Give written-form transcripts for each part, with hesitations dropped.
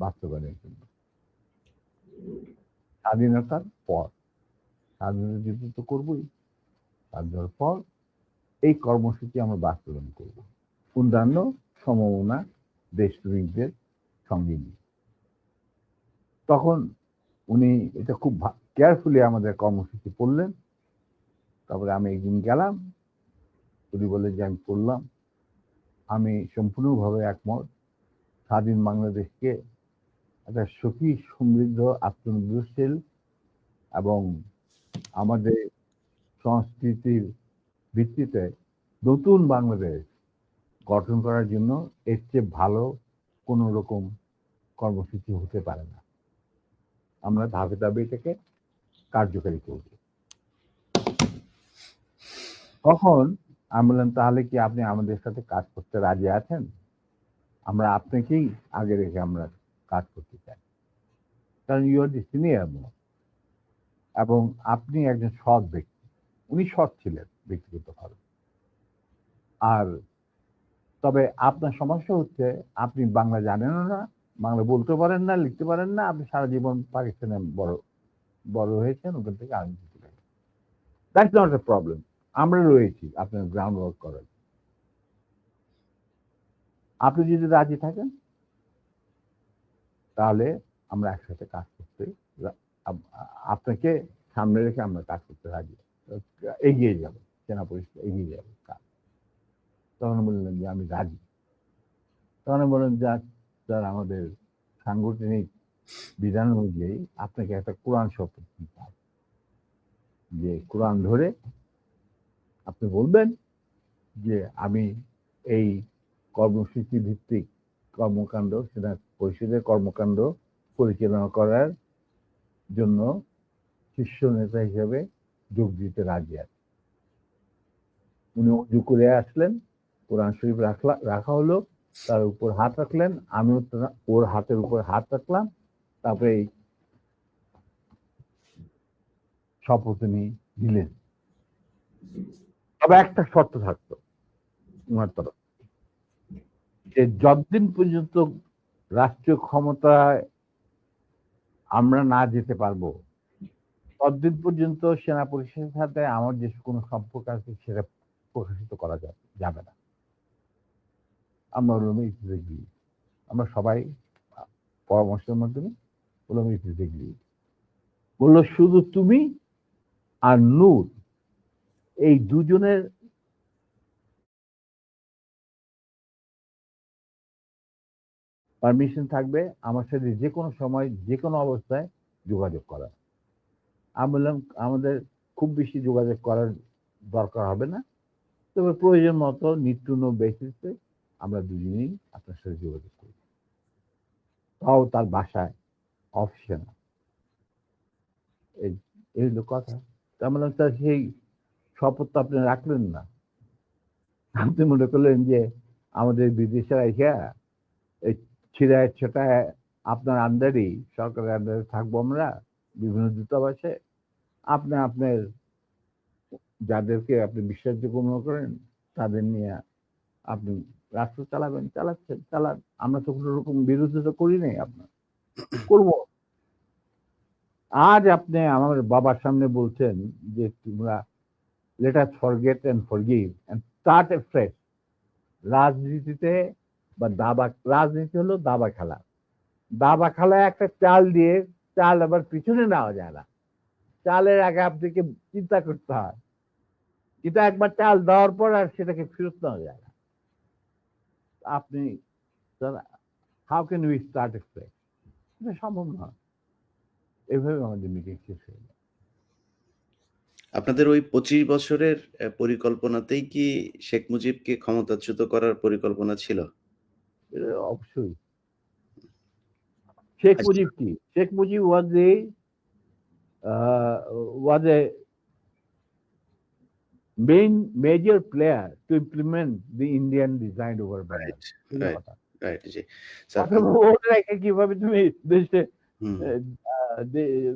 বাস্তবায়নের জন্য। স্বাধীনতার পর, স্বাধীনতা যুদ্ধ তো করবই, স্বাধীনতার পর এই কর্মসূচি আমরা বাস্তবায়ন করব অন্যান্য সমমনা দেশপ্রেমিকদের সঙ্গে নিয়ে। তখন উনি এটা খুব কেয়ারফুলি আমাদের কর্মসূচি পড়লেন। তারপরে আমি একদিন গেলাম, উনি বললেন যে আমি পড়লাম, আমি সম্পূর্ণভাবে একমত। স্বাধীন বাংলাদেশকে একটা সুখী, সমৃদ্ধ, আত্মনির্ভরশীল এবং আমাদের সংস্কৃতির ভিত্তিতে নতুন বাংলাদেশ গঠন করার জন্য এর চেয়ে ভালো কোন রকম কর্মসূচি হতে পারে না। আমরা ধাপে ধাপে এটাকে কার্যকারী করব। তখন আমি বললাম, তাহলে কি আপনি আমাদের সাথে কাজ করতে রাজি আছেন? আমরা আপনাকেই আগে রেখে আমরা কাজ করতে চাই, কারণ you are the senior most এবং আপনি একজন সৎ ব্যক্তি। উনি সৎ ছিলেন ব্যক্তিগতভাবে। আর তবে আপনার সমস্যা হচ্ছে আপনি বাংলা জানেনও না, বাংলা বলতে পারেন না, লিখতে পারেন না। আপনি সারা জীবন পাকিস্তানে বড় হয়েছেন, ওখান থেকে আর্মি চলে গেছেন। That's not a problem. আমরা রয়েছি আপনার গ্রাউন্ড ওয়ার্ক করার। আপনি যদি রাজি থাকেন তাহলে আমরা একসাথে কাজ করতে, আপনাকে সামনে রেখে আমরা কাজ করতে রাজি, এগিয়ে যাব, সেনা পরিষদ এগিয়ে যাবে কাজ। তখন বললেন যে আমি রাজি। তখন বললেন যে স্যার, আমাদের সাংগঠনিক বিধান অনুযায়ী আপনাকে একটা কোরআন শপথ দিতে হবে, যে কোরআন ধরে আপনি বলবেন যে আমি এই কর্মসূচি ভিত্তিক কর্মকাণ্ড, সেনা পরিষদের কর্মকাণ্ড পরিচালনা করার জন্য শীর্ষ নেতা হিসেবে যোগ দিতে রাজি আছে। উনি উজু করে আসলেন, কোরআন শরীফ রাখা হলো, তার উপর হাত রাখলেন, আমিও ওর হাতের উপর হাত রাখলাম। তারপরে এই শপথ উনি দিলেন। তবে একটা শর্ত থাকতো ওনার তরফ, যে যতদিন পর্যন্ত রাষ্ট্রীয় ক্ষমতায় আমরা না যেতে পারবো, ততদিন পর্যন্ত সেনা পরিষদের সাথে আমার যে কোনো সম্পর্ক আছে সেটা প্রকাশিত করা যাবে না। আমরা বললাম আমরা সবাই পরামর্শের মাধ্যমে বললাম বললো শুধু তুমি আর নূর, এই দুজনের পারমিশন থাকবে আমার সাথে যে কোনো সময় যে কোনো অবস্থায় যোগাযোগ করা। আমি বললাম আমাদের খুব বেশি যোগাযোগ করার দরকার হবে না, তবে প্রয়োজন মতো নিত্য বেসিসে আমরা দুজনেই আপনার সাথে যোগাযোগ করি, তাও তার বাসায়, অফিসে না। এই হলো কথা। তার মানে স্যার, সেই শপথ তো আপনি রাখলেন না। আপনি মনে করলেন যে আমাদের বিদেশের আইসা এই ছিড়ায় ছোটায় আপনার আন্ডারই, সরকারের আন্ডারে থাকবো আমরা বিভিন্ন দূতাবাসে। আপনি আপনার যাদেরকে আপনি বিশ্বাসযোগ্য মনে করেন তাদের নিয়ে আপনি রাষ্ট্র চালাবেন, চালান। আমরা তো কোনো রকম বিরোধিতা করি নাই, আপনার করবো। আজ আপনি আমার বাবার সামনে বলছেন যে তোমরা let us forget and forgive and start a fresh. রাজনীতিতে বা রাজনীতি হলো দাবা খেলা। দাবা খেলায় একটা চাল দিয়ে চাল আবার পিছনে নেওয়া যায় না। চালের আগে আপনাকে চিন্তা করতে হয়, কিন্তু একবার চাল দেওয়ার পর আর সেটাকে ফেরত নেওয়া যায় না। আপনি how can we start a fresh? এটা সম্ভব নয়। এভাবে আমাদের মিটিং শেষ হয়ে যায়। আপনাদের ওই 25 বছরের পরিকল্পনাতেই কি শেখ মুজিবকে ক্ষমতাচ্যুত করার পরিকল্পনা ছিল? অবশ্যই। শেখ মুজিব কি? Sheikh Mujib was a major player to implement the Indian design over Bengal. কিভাবে তুমি দেশে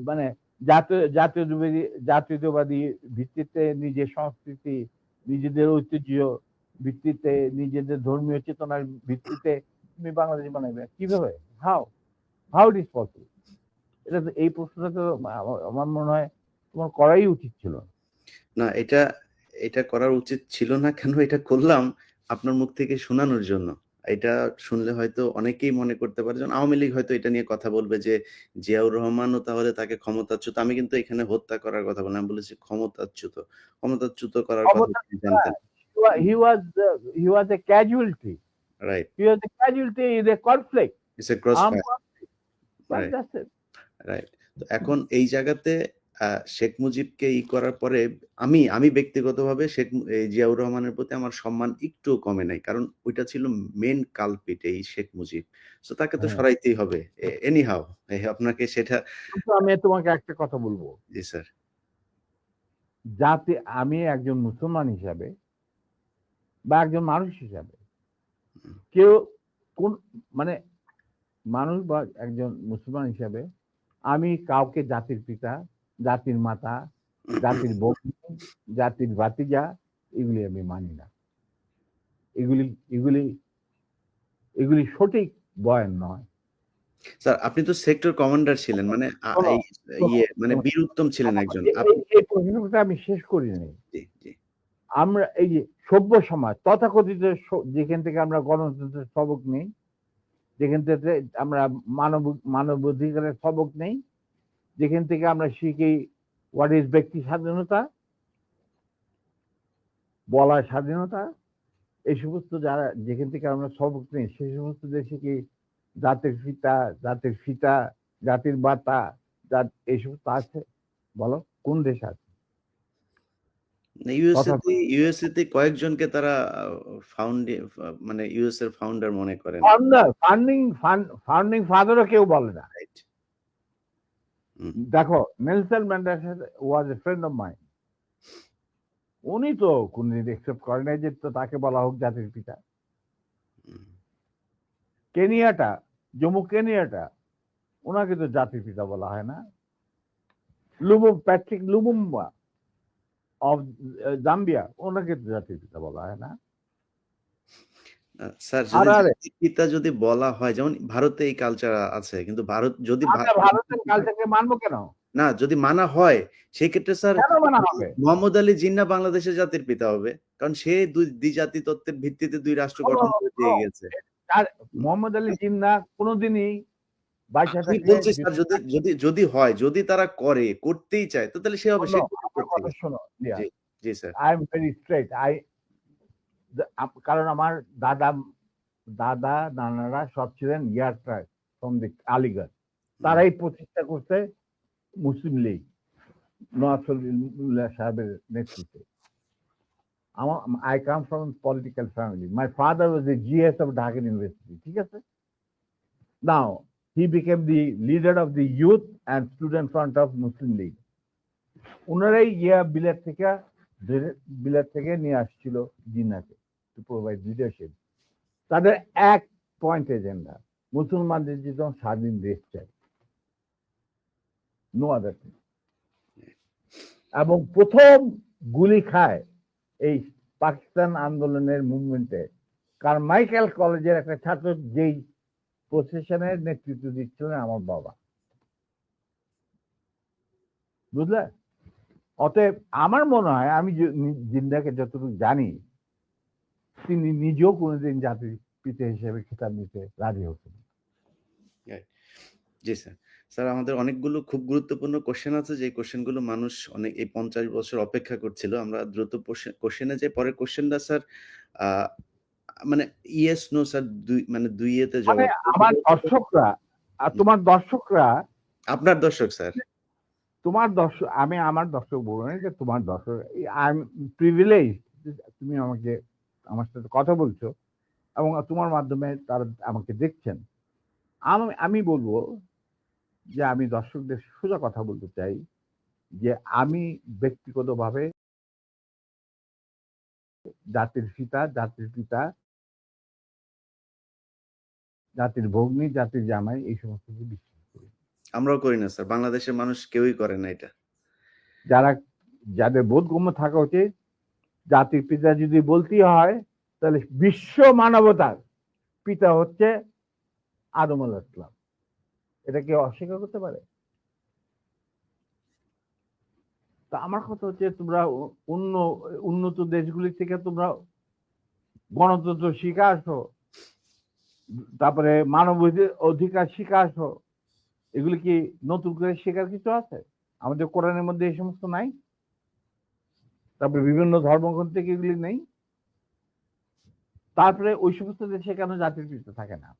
মানে জাতীয়তাবাদী ভিত্তিতে নিজের সংস্কৃতি, নিজেদের ঐতিহ্য ভিত্তিতে, নিজেদের ধর্মীয় চেতনার ভিত্তিতে তুমি বাংলাদেশ বানাবে কিভাবে? How? How it is possible? এটা তো, এই প্রশ্নটা তো আমার মনে হয় তোমার করাই উচিত ছিল। না, এটা করার উচিত ছিল না কেন, এটা করলাম আপনার মুখ থেকে শোনানোর জন্য। এটা শুনলে হয়তো অনেকেই মনে করতে পারে, যেমন আওয়ামী লীগ হয়তো এটা নিয়ে কথা বলবে যে জিয়াউর রহমানও তাহলে তাকে ক্ষমতাচ্যুত। আমি কিন্তু এখানে হত্যা করার কথা বললাম, আমি বলেছি ক্ষমতাচ্যুত। ক্ষমতাচ্যুত করার কথা ক্ষমতা, তিনি জানতেন। he was he was a casualty. Right. He was a casualty in a conflict, it's a cross armed fire. conflict. But right, that's it. Right. তো এখন এই জায়গাতে শেখ মুজিবকে করার পরে আমি ব্যক্তিগতভাবে এই জিয়াউর রহমানের প্রতি আমার সম্মান একটুও কমে নাই। কারণ ওইটা ছিল মেইন কালপ্রিট এই শেখ মুজিব। সো তাকে তো হ্যাঁ। সরাইতেই হবে। এনিহাউ আপনাকে সেটা। কিন্তু আমি তোমাকে একটা কথা বলবো, জি স্যার। যাতে আমি একজন মুসলমান হিসাবে বা একজন মানুষ হিসাবে, কেউ কোন মানে মানুষ বা একজন মুসলমান হিসাবে আমি কাউকে জাতির পিতা, জাতির মাতা, জাতির ভগ্নী, জাতির ভাতিজা এগুলি আমি মানি না। এগুলি এগুলি এগুলি সঠিক বয়ান নয়। স্যার আপনি তো সেক্টর কমান্ডার ছিলেন। মানে শোনো, এই মানে শোনো, বীর উত্তম ছিলেন একজন। এই প্রশ্নটা আমি শেষ করিনি। জি, জি। আমরা এই যে সভ্য সমাজ তথাকথিত যেখান থেকে আমরা গণতন্ত্রের সবক নেই, যেখান থেকে আমরা মানবাধিকারের সবক নেই, যেখান থেকে আমরা শিখি হোয়াট ইজ ব্যক্তি স্বাধীনতা, বলার স্বাধীনতা, এই সমস্ত যারা যেখান থেকে আমরা সবক নেই, সেই সমস্ত দেশে কি জাতির পিতা, জাতির ফিতা, জাতির বাতা, এই সমস্ত আছে? বলো কোন দেশ আছে? ইউএসএতে কয়েকজনকে তারা মানে ইউএস এর ফাউন্ডার মনে করেন। ফাউন্ডিং ফাদারও কেউ বলে না। রাইট। দেখো, Nelson Mandela was a friend of mine. উনি তো কোনদিন একসেপ্ট করেন নাই যে তো তাকে বলা হোক জাতির পিতা। কেনিয়াটা, জম্মু কেনিয়াটা, ওনাকে তো জাতির পিতা বলা হয় না। প্যাট্রিক লুমুম্বা অফ জাম্বিয়া, ওনাকে তো জাতির পিতা বলা হয় না। স্যার জাতির পিতা যদি বলা হয়, যেমন ভারতে এই কালচার আছে, কিন্তু ভারত যদি ভারতের কালচারকে মানবো কেন? না, যদি মানা হয় সেই ক্ষেত্রে স্যার কেন মানা হবে? মোহাম্মদ আলী জিন্নাহ বাংলাদেশের জাতির পিতা হবে, কারণ সে দ্বিজাতি তত্ত্বের ভিত্তিতে দুই রাষ্ট্র গঠন করে দিয়ে গেছে। আর মোহাম্মদ আলী জিন্নাহ কোনোদিনই আমি বলছি স্যার, যদি হয়, যদি তারা করতেই চায়, তো তাহলে সে হবে শেখ মুজিব। শোনো, জি, জি sir. I am very straight. কারণ আমার দাদা নানারা সব ছিলেন ইয়ারট্রাইব ফ্রম দি আলিগড়। তারাই প্রতিষ্ঠা করতে মুসলিম লীগ নওয়াজ শরীফুল্লাহ সাহেবের নেতৃত্বে। I come from a political family. My father was the GS of Dhaka University. ঠিক আছে? Now, he became the leader of the youth and student front of Muslim League. ওনারাই বিলেত থেকে নিয়ে আসছিল জিন্নাহকে টু প্রোভাইড লিডারশিপ। তাদের এক point agenda, মুসলমানদের যেন স্বাধীন দেশ চাই, নো আদার থিং। এবং প্রথম গুলি খায় এই পাকিস্তান আন্দোলনের মুভমেন্টে কারমাইকেল কলেজের একটা ছাত্র, যেই প্রসেশনের নেতৃত্ব দিচ্ছিলেন আমার বাবা। বুঝলে? অতএব আমার মনে হয়, আমি জিন্নাহকে যতটুকু জানি, তিনি নিজেও কোনোদিন জাতির পিতা হিসেবে খেতাব নিতে রাজি হতেন। জি স্যার। স্যার আমাদের অনেকগুলো খুব গুরুত্বপূর্ণ কোশ্চেন আছে, যে কোশ্চেনগুলো মানুষ অনেক এই 50 বছর অপেক্ষা করছিল। আমরা দ্রুত কোশ্চেনে যাই। পরের কোশ্চেনটা স্যার মানে ইয়েস নো স্যার, মানে দুই এতে জবাব। আমার দর্শকরা আর তোমার দর্শকরা, আপনার দর্শক স্যার, তোমার দর্শক, আমি আমার দর্শক বলবো না, যে তোমার দর্শক। আই এম প্রিভিলেজ, তুমি আমার সাথে কথা বলছো এবং তোমার মাধ্যমে তারা আমাকে দেখছেন। আমি বলবো যে আমি দর্শকদের সোজা কথা বলতে চাই যে আমি ব্যক্তিগতভাবে জাতির পিতা, জাতির পিতা, জাতির ভগ্নী, জাতির জামাই, এই সমস্ত কিছু বিশ্বাস করি। আমরাও করি না স্যার, বাংলাদেশের মানুষ কেউই করে না এটা। যাদের বোধগম্য থাকা উচিত, জাতির পিতা যদি বলতেই হয়, তাহলে বিশ্ব মানবতার পিতা হচ্ছে আদম আলাইহিস সালাম। এটা কেউ অস্বীকার করতে পারে? তা আমার কথা হচ্ছে তোমরা উন্নত দেশগুলি থেকে তোমরা গণতন্ত্র শিখে আসো, তারপরে মানব অধিকার শিখে আসো। এগুলি কি নতুন করে শেখার কিছু আছে? আমাদের কোরআনের মধ্যে এই সমস্ত নাই? তারপরে বিভিন্ন ধর্মগ্রন্থ থেকে এগুলি নেই? তারপরে ওই সমস্ত দেশে কেন জাতির পিতা থাকে না?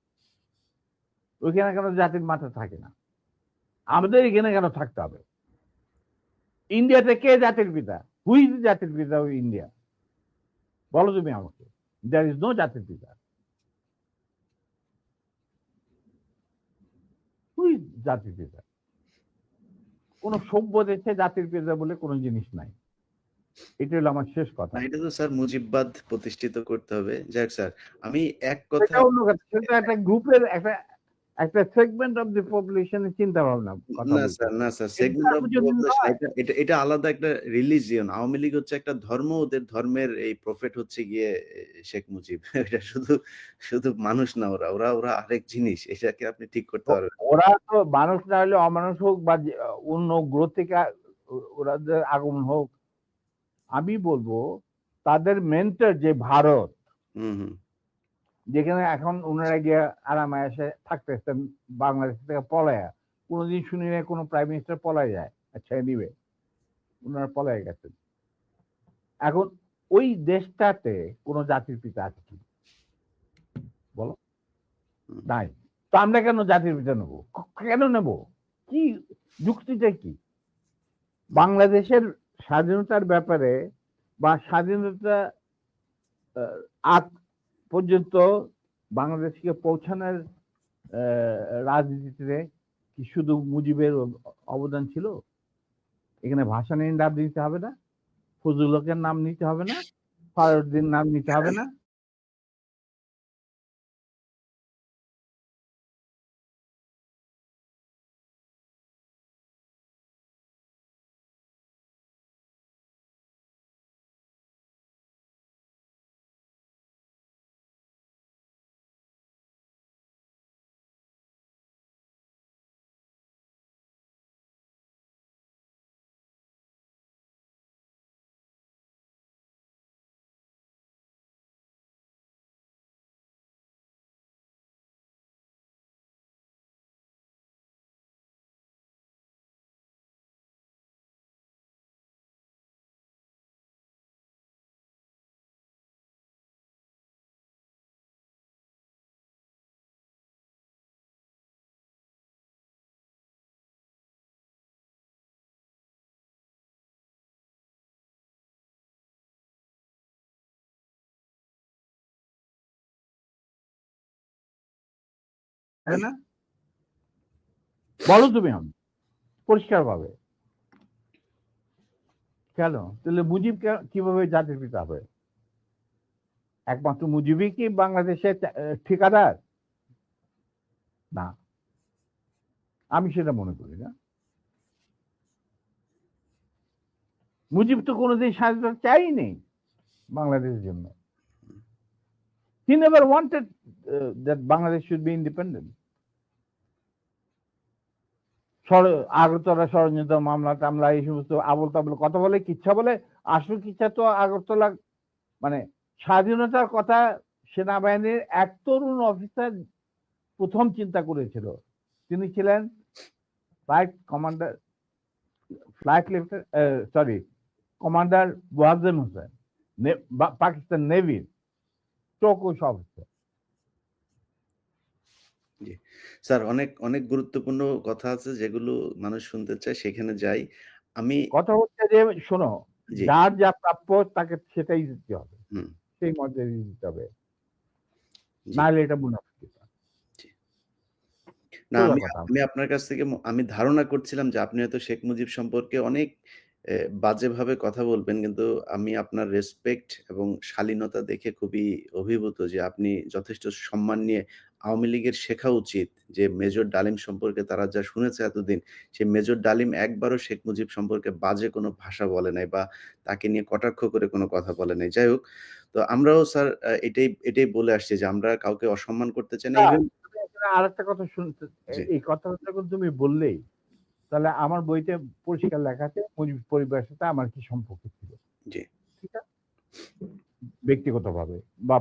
ওইখানে কেন জাতির মাথা থাকে না? আমাদের এখানে কেন থাকতে হবে? ইন্ডিয়াতে কে জাতির পিতা? হু ইজ জাতির পিতা অফ ইন্ডিয়া? বলো তুমি আমাকে। দেয়ার ইজ নো জাতির পিতা। হু ইজ জাতির পিতা? কোন সভ্য দেশে জাতির পিতা বলে কোনো জিনিস নাই। এটা হলো আমার শেষ কথা। না, এটা তো স্যার মুজিববাদ প্রতিষ্ঠিত করতে হবে। যাই হোক স্যার, আমি এক কথা সেটা অন্য কথা। সেটা একটা গ্রুপের একটা সেগমেন্ট অফ দি পপুলেশনের চিন্তা ভাবনা কথা না বলছি। স্যার, না স্যার, এটা সেগমেন্ট অফ সার্বজনীন পপুলেশন নয়। এটা আলাদা একটা রিলিজিয়ন। আওয়ামী লীগ হচ্ছে একটা ধর্ম, ওদের ধর্মের এই প্রফেট হচ্ছে গিয়ে শেখ মুজিব। এটা শুধু শুধু মানুষ না, ওরা ওরা ওরা আরেক জিনিস। এটাকে আপনি ঠিক করতে পারবেন না। ওরা তো মানুষ না হলে অমানুষ হোক বা অন্য গ্রহ থেকে ওরাদের আগমন হোক, আমি বলবো তাদের মেন্টর যে ভারত, হুম, হুম। যেখানে এখন ওনারা গিয়ে আরামে এসে থাকতেছেন বাংলাদেশ থেকে পলায়া। কোনোদিন শুনি না কোনো প্রাইম মিনিস্টার পলায় যায়। আচ্ছা নিবে, ওনারা পলায় গেছেন। এখন ওই দেশটাতে কোনো জাতির পিতা আছে কি বলো? হুম। নাই। তো আমরা কেন জাতির পিতা নেবো? কেন নেব? কি যুক্তিটা কি? বাংলাদেশের স্বাধীনতার ব্যাপারে বা স্বাধীনতা আগ পর্যন্ত বাংলাদেশকে পৌঁছানোর রাজনীতিতে কি শুধু মুজিবের অবদান ছিল? এখানে ভাসানীর নাম নিতে হবে না? ফজলুল হকের নাম নিতে হবে না? ফারুদ্দিন নাম নিতে হবে না? তাই না? বলো তুমি আমি পরিষ্কার ভাবে। কেন? তাহলে মুজিব কিভাবে জাতির পিতা হবে? একমাত্র মুজিবই কি বাংলাদেশের ঠিকাদার? না, আমি সেটা মনে করি না। মুজিব তো কোনোদিন স্বাধীনতা চাইনি বাংলাদেশের জন্য। He never wanted that Bangladesh should be independent. Agartala ষড়যন্ত্র মামলা টামলা এই সমস্ত আবল তাবল কথা বলে, কিচ্ছা বলে। আসল কিচ্ছা তো আগরতলা, মানে স্বাধীনতার কথা সেনাবাহিনীর এক তরুণ অফিসার প্রথম চিন্তা করেছিল। তিনি ছিলেন flight commander, commander Wajem Hossain, Pakistan নেভির চৌকুশ অফিসার। জি স্যার, অনেক অনেক গুরুত্বপূর্ণ কথা আছে যেগুলো মানুষ শুনতে চায়, সেখানে যাই আমি। কথা হচ্ছে যে শোনো, জি। যার যা প্রাপ্য তাকে সেটাই দিতে হবে, হুম। সেই মর্যাদা দিতে হবে, জি। নাহলে এটা মুনাফিকিতা। জি। না, সোজা আমি কথা। আমি আপনার কাছ থেকে আমি ধারণা করছিলাম যে আপনি হয়তো শেখ মুজিব সম্পর্কে অনেক বাজেভাবে কথা বলবেন। কিন্তু আমি আপনার রেসপেক্ট এবং শালীনতা দেখে খুবই অভিভূত যে আপনি যথেষ্ট সম্মান নিয়ে আওয়ামী লীগের শেখা উচিত যে মেজর ডালিম সম্পর্কে তারা যা শুনেছে এতদিন, সেই মেজর ডালিম একবারও শেখ মুজিব সম্পর্কে বাজে কোনো ভাষা বলে নাই বা তাকে নিয়ে কটাক্ষ করে কোনো কথা বলে নাই। যাই হোক, তো আমরাও স্যার এটাই বলে আসছি যে আমরা কাউকে অসম্মান করতে চাই না। না, ইভেন আরেকটা কথা শুনতে, জি। এই কথাটা যখন তুমি বললেই, তাহলে আমার বইতে পরিষ্কার লেখা আছে মুজিব পরিবারের সাথে আমার কি সম্পর্ক ছিল। জি। ঠিক আছে? ব্যক্তিগতভাবে বা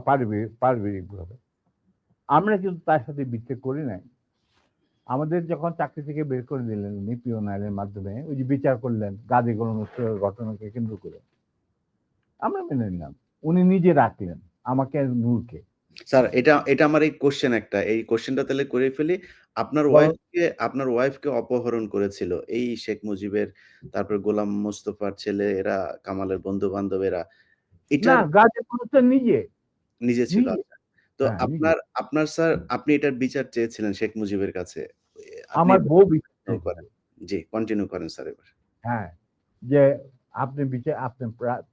পারিবারিকভাবে। আমরা কিন্তু তার সাথে বিট্রে করি নাই। আমাদের যখন চাকরি থেকে বের করে দিলেন উনি পিয়ন আইনের মাধ্যমে, ওই যে বিচার করলেন গাজী গোলাম মোস্তফার ঘটনাকে কেন্দ্র করে। আমরা মেনে নিলাম। উনি নিজে রাখলেন আমাকে আর নূরকে। স্যার এটা আমার এই কোয়েশ্চেন একটা। এই কোয়েশ্চেনটা তাহলে করে ফেলি। বলো আপনার ওয়াইফকে অপহরণ করেছিল এই শেখ মুজিবের, তারপরে গোলাম মোস্তফার ছেলে এরা, কামালের বন্ধু-বান্ধবেরা। না, এটার গাজী মোস্তফা নিজে, নিজে ছিল। নিজে। আচ্ছা। তো হ্যাঁ, নিজে। আপনার স্যার আপনি এটার বিচার চেয়েছিলেন শেখ মুজিবের কাছে। আপনি আমার এটা বউ বিচার কন্টিনিউ চেয়েছিল। করেন। জি, কন্টিনিউ করেন স্যার এবার। হ্যাঁ, যে আপনি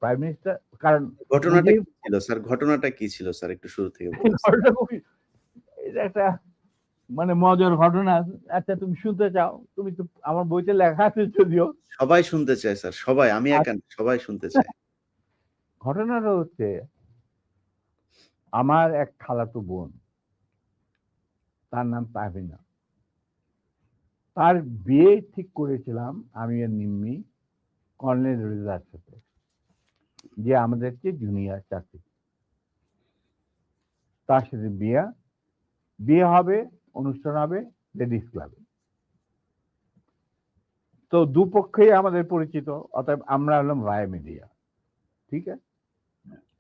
প্রাইম মিনিস্টার, কারণ ঘটনাটা মুজিব কি ছিল স্যার? ঘটনাটা কি ছিল স্যার? একটু শুরু থেকে বলতেছেন। ঘটনা খুবই, এটা একটা মানে মজার ঘটনা। আচ্ছা তুমি শুনতে চাও? তুমি তো, আমার বইতে লেখা আছে যদিও। সবাই শুনতে চায় স্যার। সবাই, আমি একা না, সবাই শুনতে চায়। ঘটনাটা হচ্ছে, আমার এক খালাতো বোন, তার নাম তাহমিনা। তার বিয়ে ঠিক করেছিলাম আমি আর নিম্মি কর্নেল রেজার সাথে, যে আমাদের চেয়ে জুনিয়র চাকরি। তার সাথে বিয়ে হবে, অনুষ্ঠান হবে লেডিস ক্লাবে। তো দুপক্ষেই আমাদের পরিচিত, অতএব আমরা হলাম রায় মিডিয়া। ঠিক আছে,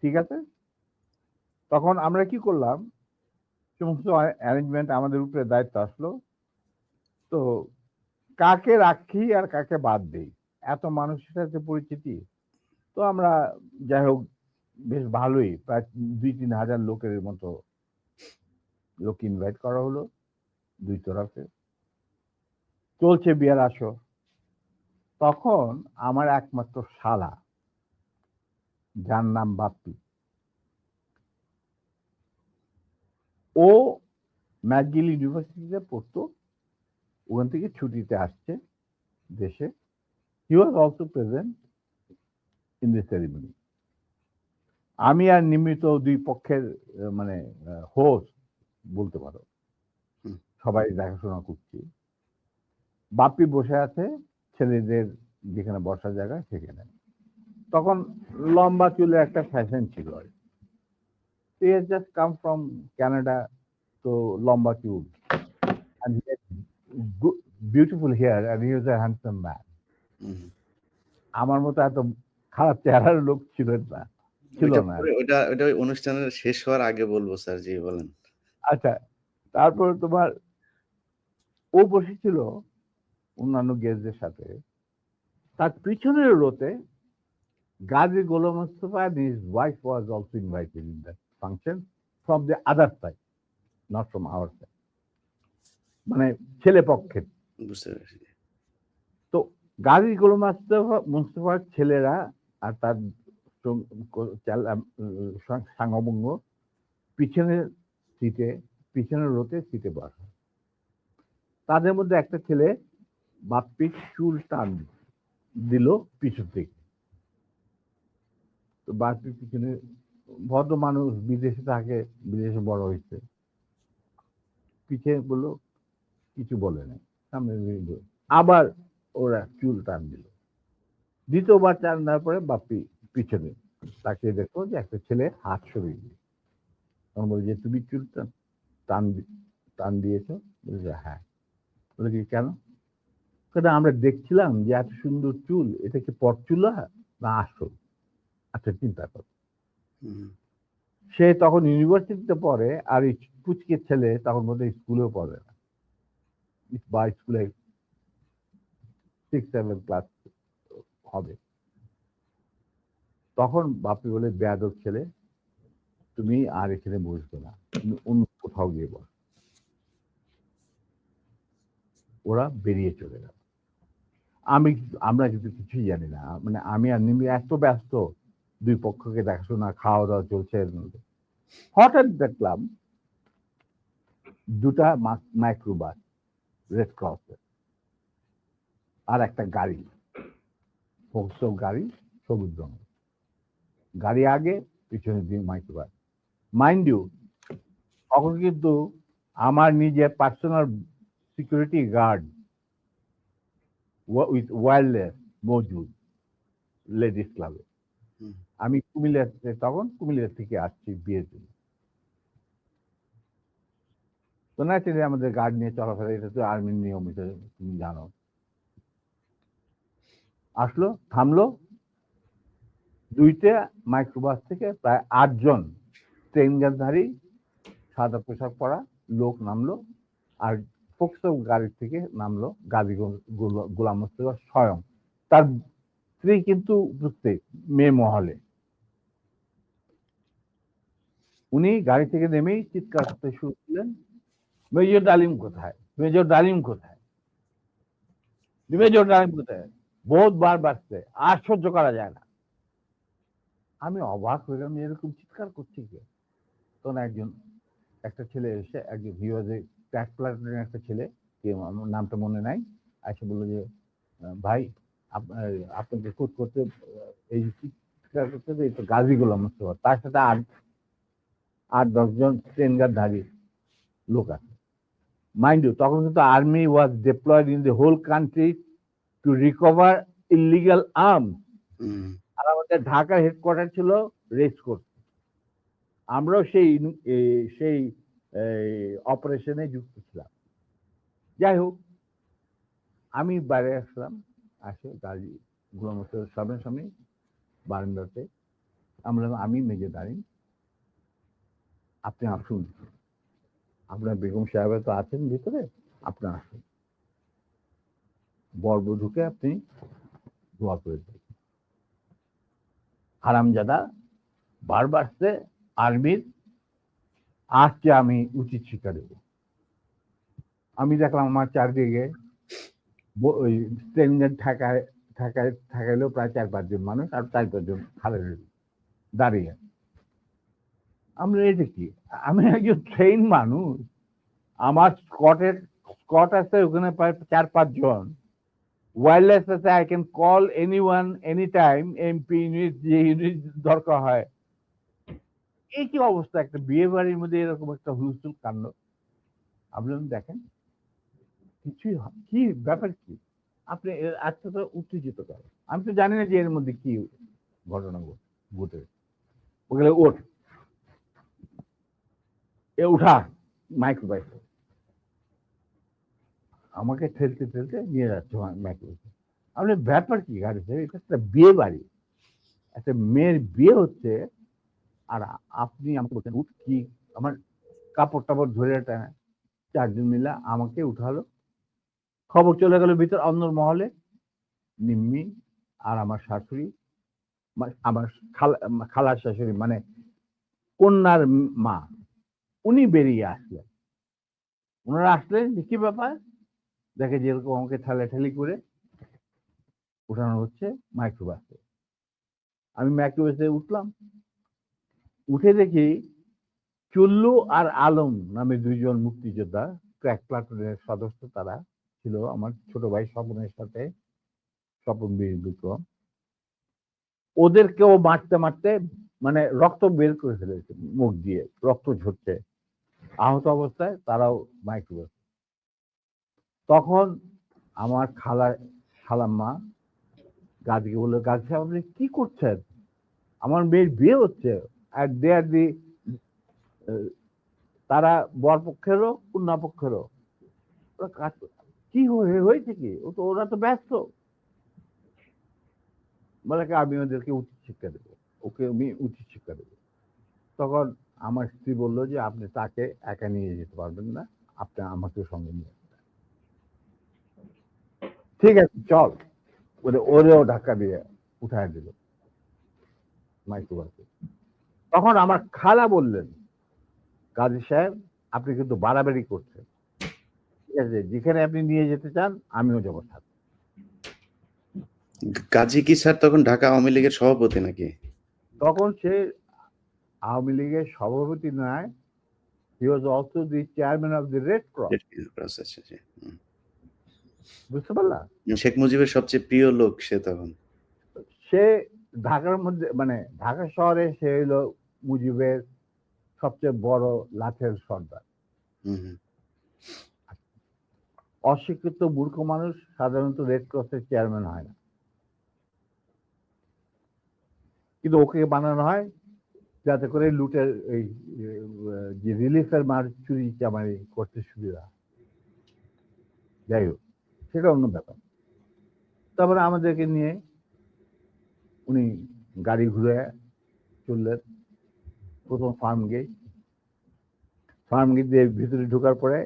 ঠিক আছে। তখন আমরা কি করলাম, সমস্ত অ্যারেঞ্জমেন্ট আমাদের উপরে দায়িত্ব আসলো। তো কাকে রাখি আর কাকে বাদ দেই, এত মানুষের সাথে পরিচিতি। তো আমরা যাই হোক বেশ ভালোই, প্রায় 2-3 হাজার লোকের মতো লোক ইনভাইট করা হলো দুই তরফে। চলছে বিয়ের আসর। তখন আমার একমাত্র শালা, যার নাম বাপ্পি, ও ম্যাকগিল ইউনিভার্সিটিতে পড়তো, ওখান থেকে ছুটিতে আসছে দেশে। He was also present in the ceremony. আমি আর নিমিত দুই পক্ষের মানে হোস্ট বলতে পারো, হুম। সবাই দেখাশোনা করছি। বাপ্পি বসে আছে ছেলেদের যেখানে বসার জায়গা সেখানে। তখন লম্বা চুলের একটা ফ্যাশন ছিল আর কি। He has just come from Canada, তো লম্বা চুল, and he had beautiful hair, and he was a handsome man. হুম। আমার মতো এত খারাপ চেহারার লোক ছিল না, ছিল ওইটা না। পরে ওইটা ওই অনুষ্ঠানের শেষ হওয়ার আগে বলব স্যার। জি বলেন। আচ্ছা, তারপর তোমার ও বসেছিল অন্যান্য গেস্টদের সাথে। তার পিছনের রোতে Gazi Golam Mostafa and his wife was also invited in that function from the other side, not from our side. মানে ছেলে পক্ষের। বুঝতে পেরেছি। তো গাজী গোলাম মোস্তফার ছেলেরা আর তার সাঙ্গবঙ্গ পিছনের সিটে, পিছনের রোতে সিটে বসা। তাদের মধ্যে একটা ছেলে বাপ্পির চুল টান দিল পিছন থেকে। তো বাপ্পির পিছনে, ভদ্র মানুষ, বিদেশে থাকে, বিদেশে বড় হয়েছে, পিছে বললো, কিছু বলে নাই, সামনে আবার ওরা চুল টান দিল। দ্বিতীয়বার টান দেওয়ার পরে বাপ্পি পিছনে তাকে দেখো যে একটা ছেলে হাত সরিয়ে দিল। তখন বলে যে তুমি চুল টান টান দিয়েছো? বলছে হ্যাঁ। বলে কি কেন? কারণ আমরা দেখছিলাম যে এত সুন্দর চুল, এটা কি পরচুলা না আসল? আচ্ছা চিন্তা করো। হুম। সে তখন ইউনিভার্সিটিতে পড়ে, আর এই পুচকে ছেলে তখন বোধহয় স্কুলেও পড়ে না, বা স্কুলে 6-7 ক্লাস হবে। তখন বাপি বলে, বেয়াদব ছেলে, তুমি আর এখানে বসবে না, তুমি অন্য কোথাও গিয়ে বস। ওরা বেরিয়ে চলে গেল। আমরা কিন্তু কিছুই জানি না, মানে আমি আর নিমি এত ব্যস্ত, দুই পক্ষকে দেখাশোনা, খাওয়া দাওয়া চলছে এর মধ্যে। হঠাৎ দেখলাম দুটা মাইক্রোবাস, রেড ক্রসের, আর একটা গাড়ি, ফোকসো গাড়ি, সবুজ রঙের গাড়ি আগে, পিছনে দিয়ে মাইক্রোবাস। মাইন্ড ইউ, তখন কিন্তু আমার নিজের personal security guard with wireless মজুদ লেডিস ক্লাবে। হুম। আমি কুমিল্লাতে তখন কুমিল্লা থেকে আসছি বিয়ের জন্য। তো ন্যাচারালি আমাদের গার্ড নিয়ে চলাফেরা, এটা তো আর্মির নিয়ম, এটা তুমি জানো। আসলো, থামলো, দুইটা মাইক্রোবাস থেকে প্রায় 8 জন ট্রেনগারধারী সাদা পোশাক পরা লোক নামলো, আর ফোকসো গাড়ি থেকে নামলো গাজী গোলাম মোস্তফা স্বয়ং। তার স্ত্রী কিন্তু উপস্থিত মেয়ে মহলে। উনি গাড়ি থেকে নেমেই চিৎকার করতে শুরু করলেন, মেজর ডালিম কোথায়, মেজর ডালিম কোথায়, মেজর ডালিম কোথায়, বহুতবার বাড়ছে, আর সহ্য করা যায় না। আমি অবাক হইলাম, এরকম চিৎকার করছি কে? তখন একটা ছেলে এসে, একজন হিওয়াজে ট্র্যাক প্লাটুনের একটা ছেলে, কে আমার নামটা মনে নাই, এসে বললো যে ভাই আপনাকে খুঁজ করতে এই চিৎকার করতে, এই তো গাজী গোলাম মোস্তফা, তার সাথে 8-10 জন ট্রেনগারধারী লোক আছে। মাইন্ড ইউ, তখন কিন্তু army was deployed in the whole country to recover illegal arms. আর আমাদের ঢাকার হেডকোয়ার্টার ছিল রেস কোর্স। আমরাও সেই অপারেশনে যুক্ত ছিলাম। যাই হোক, আমি বাইরে আসলাম, আসে গাড়ি গোলাম মোস্তফার সামনে বারান্দাতে। আমি মেজর ডালিম, আপনি আসুন, আপনার বেগম সাহেবা তো আছেন ভিতরে, আপনি আসুন, বরবধূকে আপনি দোয়া করে দেন। হারামজাদা বারবার সে আর্মির, আজকে আমি উচিত শিক্ষা দেব। আমি দেখলাম আমার চারদিকে ওই ট্রেনের ঠেকাইলেও প্রায় 4-5 জন মানুষ, আর 4-5 জন খালে দাঁড়িয়ে। আমরা এটা কি, আমি একজন ট্রেন মানুষ, আমার স্কট আছে ওখানে প্রায় 4-5 জন, ওয়্যারলেস আছে, I can call anyone any time, MP unit, যে ইউনিট দরকার হয়। এই কি অবস্থা, একটা বিয়ে বাড়ির মধ্যে এরকম একটা হুলস্থুল কাণ্ড। আপনি দেখেন কিছুই কি ব্যাপার, কি আপনি আজকে তো উত্তেজিত করেন, আমি তো জানি না যে এর মধ্যে কি ঘটনা ঘটে। ওগুলো ওঠ, উঠা মাইক্রোবাইস, আমাকে ঠেলতে ঠেলতে নিয়ে যাচ্ছে মাইক্রোবাইস। আপনি ব্যাপার কি গাড়িতে, এটা একটা বিয়ে বাড়ি, একটা মেয়ের বিয়ে হচ্ছে, আর আপনি আমাকে বলছেন উঠ, কি আমার কাপড় টাপড় ধরে 4 জন মিলে আমাকে উঠালো। খবর চলে গেল ভিতর অন্য মহলে, নিম্মি আর আমার শাশুড়ি, আমার খালার শাশুড়ি, মানে কন্যার মা, উনি বেরিয়ে আসলেন। ওনারা আসলেন, কি ব্যাপার, দেখে যেরকম আমাকে ঠেলাঠেলি করে উঠানো হচ্ছে মাইক্রোবাসে। আমি মাইক্রোবাসে উঠলাম, উঠে দেখি চুল্লু আর আলম নামে 2 জন মুক্তিযোদ্ধা, ক্র্যাক প্লাটুনের সদস্য, তারা ছিল আমার ছোট ভাই স্বপনের সাথে, স্বপন বীর বিক্রম। ওদেরকেও মারতে মারতে মানে রক্ত বের করে ফেলেছে, মুখ দিয়ে রক্ত ঝরছে, আহত অবস্থায় তারাও মাইক্রোবাস। তখন আমার খালাম্মা গাজীকে বললো, গাজী সাহেব আপনি কি করছেন, আমার মেয়ের বিয়ে হচ্ছে, আর দে আর দি, তারা বর পক্ষেরও কন্যা পক্ষেরও, কি হয়েছে কি, ওরা তো ব্যস্ত। বলে আমি ওদেরকে উচিত শিক্ষা দেবো, ওকে আমি উচিত শিক্ষা দেবো। তখন আমার স্ত্রী বললো যে আপনি তাকে একা নিয়ে যেতে পারবেন না, আপনি আমাকে সঙ্গে নিয়ে আসবেন। ঠিক আছে চল, ওরেও ধাক্কা দিয়ে উঠায় দিল মাইক্রোবাসে। তখন আমার খালা বললেন, গাজী সাহেব আপনি কিন্তু বাড়াবাড়ি করছেন, ঠিক আছে, যেখানে আপনি নিয়ে যেতে চান আমিও যাবো সাথে। গাজী কি স্যার তখন ঢাকা আওয়ামী লীগের সভাপতি নাকি? তখন সে আওয়ামী লীগের সভাপতি নয়, he was also the chairman of the Red Cross। বুঝতে পারলা? শেখ মুজিবের সবচেয়ে প্রিয় লোক সে তখন। সে ঢাকার মধ্যে, মানে ঢাকা শহরে সে হলো মুজিবের সবচেয়ে বড় লাঠের সর্দার। অশিক্ষিত মূর্খ মানুষ সাধারণত রেড ক্রসের চেয়ারম্যান হয় না, কিন্তু ওকে বানানো হয় যাতে করে লুটের এই যে রিলিফের মার চুরি চামারি করতে সুবিধা। যাই হোক, সেটা অন্য ব্যাপার। তারপরে আমাদেরকে নিয়ে উনি গাড়ি ঘুরে চললেন প্রথম ফার্ম গেট দিয়ে ভিতরে ঢোকার পরে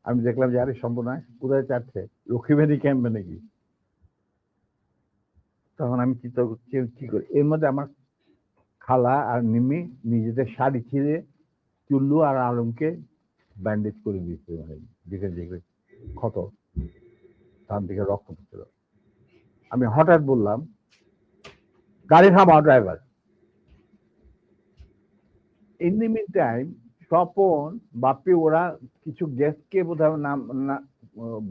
আমি দেখলাম যে আরে সম্পূর্ণ কোথায় চাচ্ছে, লক্ষ্মীবাড়ি ক্যাম্পে নাকি। তখন আমি চিন্তা করছি কি করি। এর মধ্যে আমার খালা আর নিমি নিজেদের শাড়ি ছিঁড়ে চুল্লু আর আলমকে ব্যান্ডেজ করে দিয়েছে, মানে যেখানে ক্ষত, তার দিকে রক্ত পড়ছিল। আমি হঠাৎ বললাম, গাড়ি থামাও driver. In the meantime Swapan Bapi ওরা কিছু গেস্টকে বোধহয় নাম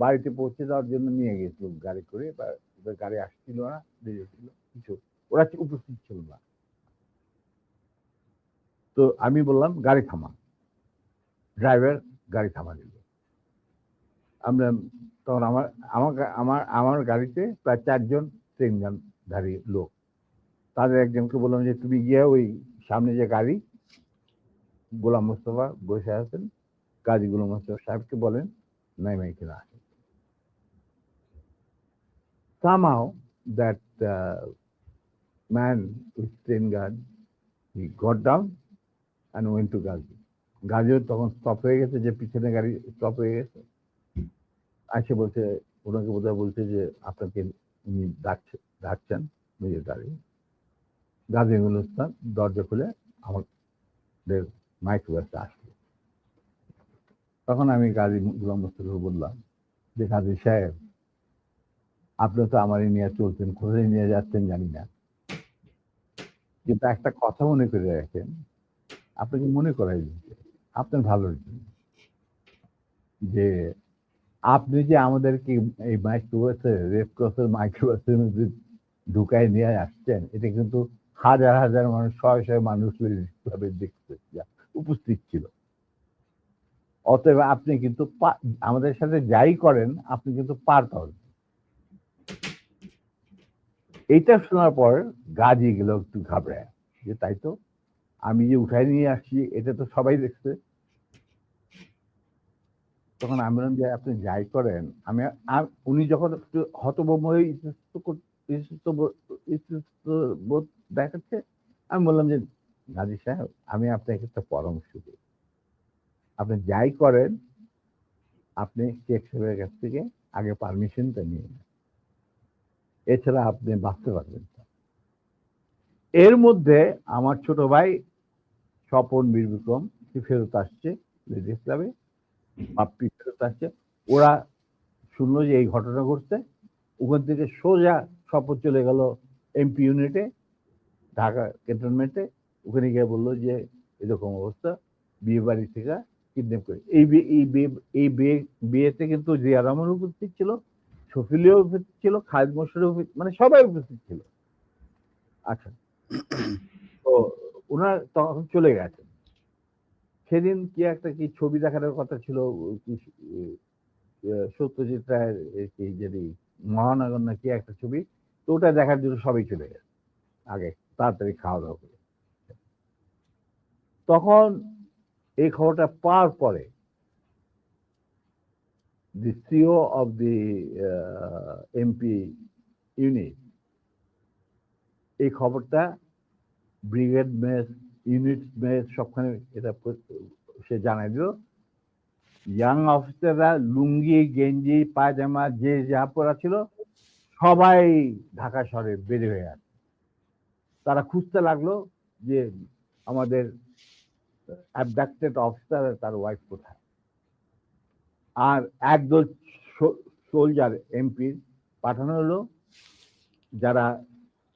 বাড়িতে পৌঁছে দেওয়ার জন্য নিয়ে গেছিল গাড়ি করে, বা ওদের গাড়ি আসছিল না, দেরি ছিল কিছু, ওরা উপস্থিত ছিল না। তো আমি বললাম গাড়ি থামা, ড্রাইভার গাড়ি থামা দিল। আমরা তখন আমার গাড়িতে প্রায় 4 জন ট্রেন গানধারী লোক, তাদের একজনকে বললাম যে তুমি গিয়ে ওই সামনে যে গাড়ি গোলাম মোস্তফা বসে আছেন, কাজী গোলাম মোস্তফা সাহেবকে বলেন নাইমা এখানে আসেন। Somehow that man with train guard, he got down and went to Gazi. গাজিও তখন স্টপ হয়ে গেছে, যে পিছনে গাড়ি স্টপ হয়ে গেছে। আসে বলছে, ওনাকে বোধহয় বলছে যে আপনাকে উনি ডাকছেন নিজের গাড়ি। গাজী গুলস্তান দরজা খুলে আমাদের মাইক্রোবাসে আসলো। তখন আমি গাজী গোলাম মোস্তফাকে বললাম যে গাজী সাহেব, আপনি তো আমারই নিয়ে চলছেন, কোথায় নিয়ে যাচ্ছেন জানি না, কিন্তু একটা কথা মনে করে রাখেন, আপনাকে মনে করাই দিচ্ছে আপনার ভালোর জন্য, যে আপনি যে আমাদেরকে এই মাইক্রোবাসে রেড ক্রসের মাইক্রোবাসের মধ্যে ঢুকায় নিয়ে আসছেন, এটা কিন্তু হাজার হাজার মানুষ, শয়ে শয়ে মানুষ দেখতে উপস্থিত ছিল। অতএব আপনি কিন্তু আমাদের সাথে যাই করেন আপনি কিন্তু পার পাবেন। এইটা শোনার পর গাজী গেল একটু ঘাবড়ায়, যে তাই তো, আমি যে উঠাই নিয়ে আসছি এটা তো সবাই দেখছে। তখন আমি বললাম যে আপনি যাই করেন, উনি যখন একটু হতভম্ব হয়ে বোধ দেখাচ্ছে, আমি বললাম যে গাজী সাহেব, আমি আপনাকে একটা পরামর্শ দিই, আপনি যাই করেন আপনি শেখ সাহেবের কাছ থেকে আগে পারমিশনটা নিয়ে নেন, এছাড়া আপনি বাঁচতে পারবেন না। এর মধ্যে আমার ছোট ভাই স্বপন বীর বিক্রম ফেরত আসছে লেডিস ক্লাবে, বাপ্পি ফেরত আসছে। ওরা শুনলো যে এই ঘটনা ঘটছে, ওখান থেকে সোজা স্বপন চলে গেল এমপি ইউনিটে, ঢাকা ক্যান্টনমেন্টে। ওখানে গিয়ে বললো যে এরকম অবস্থা, বিয়ে বাড়ি থেকে কিডন্যাপ করে। এই বিয়েতে কিন্তু জিয়া রহমান উপস্থিত ছিল, শফিলিও উপস্থিত ছিল, খালেদ মোশাররফ, মানে সবাই উপস্থিত ছিল। আচ্ছা, তো ওনারা তখন চলে গেছেন। সেদিন কি ছবি দেখানোর কথা ছিল, সত্যজিৎ রায়ের কি যদি মহানগর না কি একটা ছবি, তো ওটা দেখার জন্য সবাই চলে গেছে আগে তাড়াতাড়ি খাওয়া দাওয়া করে। তখন এই খবরটা পাওয়ার পরে the CEO of the MP unit এই খবরটা ব্রিগেড মেস, ইউনিট মেস সবখানে এটা সে জানাই দিল। ইয়াং অফিসাররা লুঙ্গি গেঞ্জি পায়জামা যে যা পরা ছিল সবাই ঢাকা শহরে বের হয়ে আসে। তারা খুঁজতে লাগলো যে আমাদের অ্যাবডাক্টেড অফিসার তার ওয়াইফ কোথায়। আর একদল সোলজার এমপির পাঠানো হলো, যারা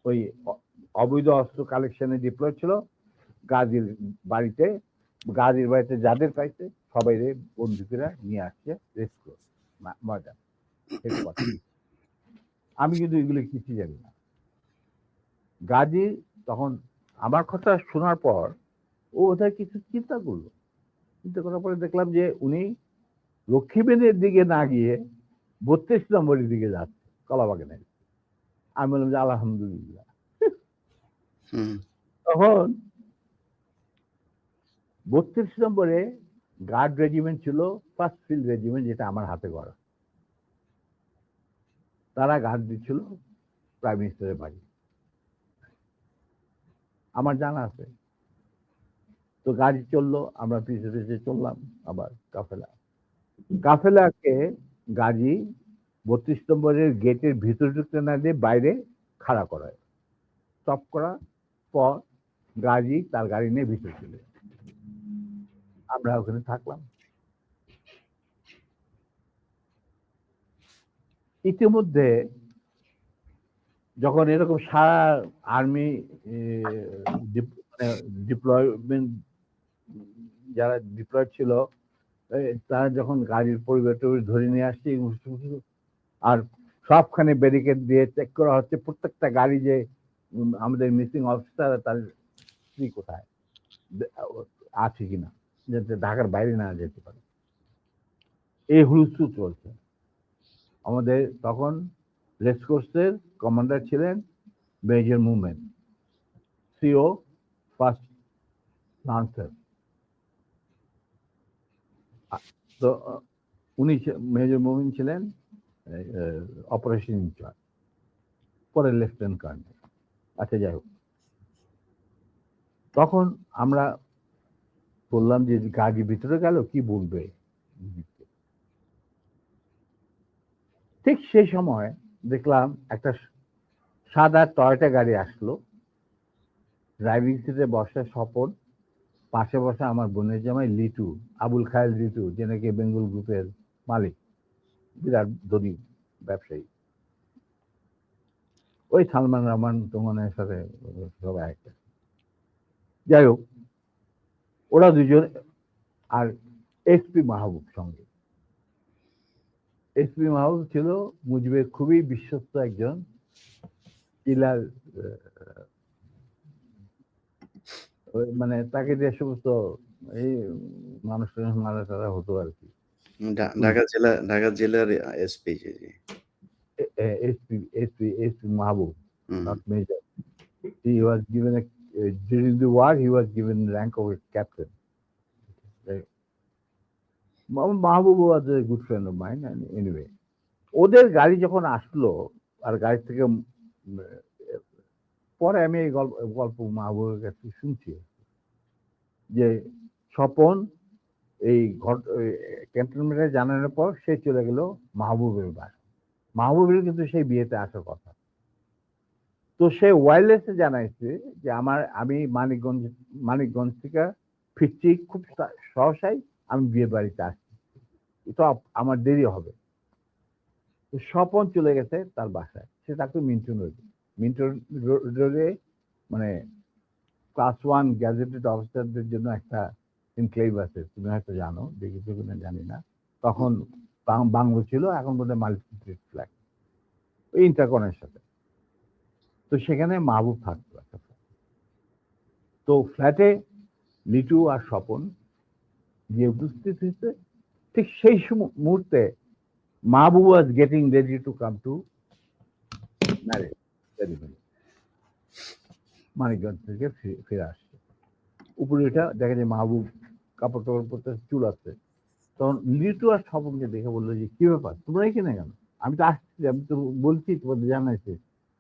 ওই অবৈধ অস্ত্র কালেকশনে ডিপ্লয় ছিল, গাজীর বাড়িতে যাদের পাইছে সবাই বন্দুকেরা নিয়ে আসছে রেস্ট ময়দান। আমি কিন্তু এগুলো কিছু জানি না। গাজী তখন আমার কথা শোনার পর ও ওদের কিছু চিন্তা করলো, চিন্তা করার পরে দেখলাম যে উনি লক্ষ্মীবেনের দিকে না গিয়ে 32 নম্বরের দিকে যাচ্ছে কলাবাগানে। আমি বললাম যে আলহামদুলিল্লাহ। তখন 32 নম্বরে গার্ড রেজিমেন্ট ছিল, ফার্স্ট ফিল্ড রেজিমেন্ট, যেটা আমার হাতে করা। তারা গার্ড দিচ্ছিল প্রাইম মিনিস্টারের বাড়ি, আমার জানা আছে। তো গাড়ি চললো, আমরা পিছিয়ে পিছিয়ে চললাম আবার কাফেলাকে গাড়ি 32 নম্বরের গেটের ভিতরে ঢুকতে না দিয়ে বাইরে খাড়া করায়, স্টপ করার পর গাড়ি তার গাড়ি নিয়ে ভিতরে চলে, আমরা ওখানে থাকলাম। ইতিমধ্যে যখন এরকম সারা আর্মি ডিপ্লয়মেন্ট যারা ডিপ্লয়েড ছিল তারা যখন গাড়ির পরিবেশ ধরে নিয়ে আসছে, আর সবখানে ব্যারিকেড দিয়ে চেক করা হচ্ছে প্রত্যেকটা গাড়ি যে আমাদের মিসিং অফিসার তার স্ত্রী কোথায় আছে কিনা, যাতে ঢাকার বাইরে না যেতে পারে। এই হুলস্থুল চলছে। আমাদের তখন রেসকোর্সের কমান্ডার ছিলেন major movement, CO first lancer. তো উনি মেজর মুভমেন্ট ছিলেন অপারেশন ইনচার্জ, পরে লেফটেন্যান্ট কর্নেল। আচ্ছা, যাই হোক, তখন আমরা বললাম যে গাড়ি ভিতরে গেল কি বলবে। ঠিক সেই সময় দেখলাম একটা সাদা টয়োটা গাড়ি আসলো, ড্রাইভিং সিটে বসা স্বপন, পাশে বসা আমার বোনের জামাই লিটু, আবুল খায়ের লিটু, যে নাকি বেঙ্গল গ্রুপের মালিক, বিরাট ধনী ব্যবসায়ী, ওই সালমান রহমান তোমানের সাথে সবাই একটা। যাই হোক, ওরা দুজন, আর এসপি মাহবুব সঙ্গে। এসপি মাহবুব ছিল মুজিবের খুবই বিশ্বস্ত একজন কিলার, মানে তাকে যে সমস্ত এই মানুষ মারা টারা হতো আর কি। ঢাকা জেলার SP. SP Mahbub, not major. He was given during the war he was given rank of a captain. Mahbub was a good friend of mine, and anyway, ওদের গাড়ি যখন আসলো, আর গাড়ি থেকে পরে আমি এই গল্প মাহবুবের কাছে শুনছি যে স্বপন এই ক্যান্টনমেন্টে জানানোর পর সে চলে গেল মাহবুবের বাসা। মাহবুবের কিন্তু সেই বিয়েতে আসার কথা। তো সে ওয়্যারলেসে জানাইছে যে আমি মানিকগঞ্জ থেকে ফিরছি খুব সহসাই, আমি বিয়ে বাড়িতে আসছি, তো আমার দেরি হবে। তো স্বপন চলে গেছে তার বাসায়, সে তাকে মিন্টন রোডে, মানে ক্লাস 1 গ্যাজেটেড অফিসারদের জন্য একটা এনক্লেভ আছে, তুমি হয়তো জানো, দেখেছো কিনা জানি না। তখন বাংলো ছিল, এখন বোধহয় মাল্টিপ্লেক্স ফ্ল্যাট, ওই ইন্টারকনের সাথে। তো সেখানে মাহবুব থাকতো একটা। তো ফ্ল্যাটে লিটু আর স্বপন গিয়ে উপস্থিত হয়েছে। ঠিক সেই মুহূর্তে Mahbub was getting ready to come to marriage ceremony. Manikganj থেকে ফিরে আসছে, উপরে এটা দেখা যায় মাহবুব কাপড় টাপড় পরতে, চুল আছে। তখন লিটু আর স্বপনকে দেখে বললো যে কি ব্যাপার, তোমরা এখানে কেন? আমি তো আসছি, আমি তো বলছি তোমাদের জানাইছি,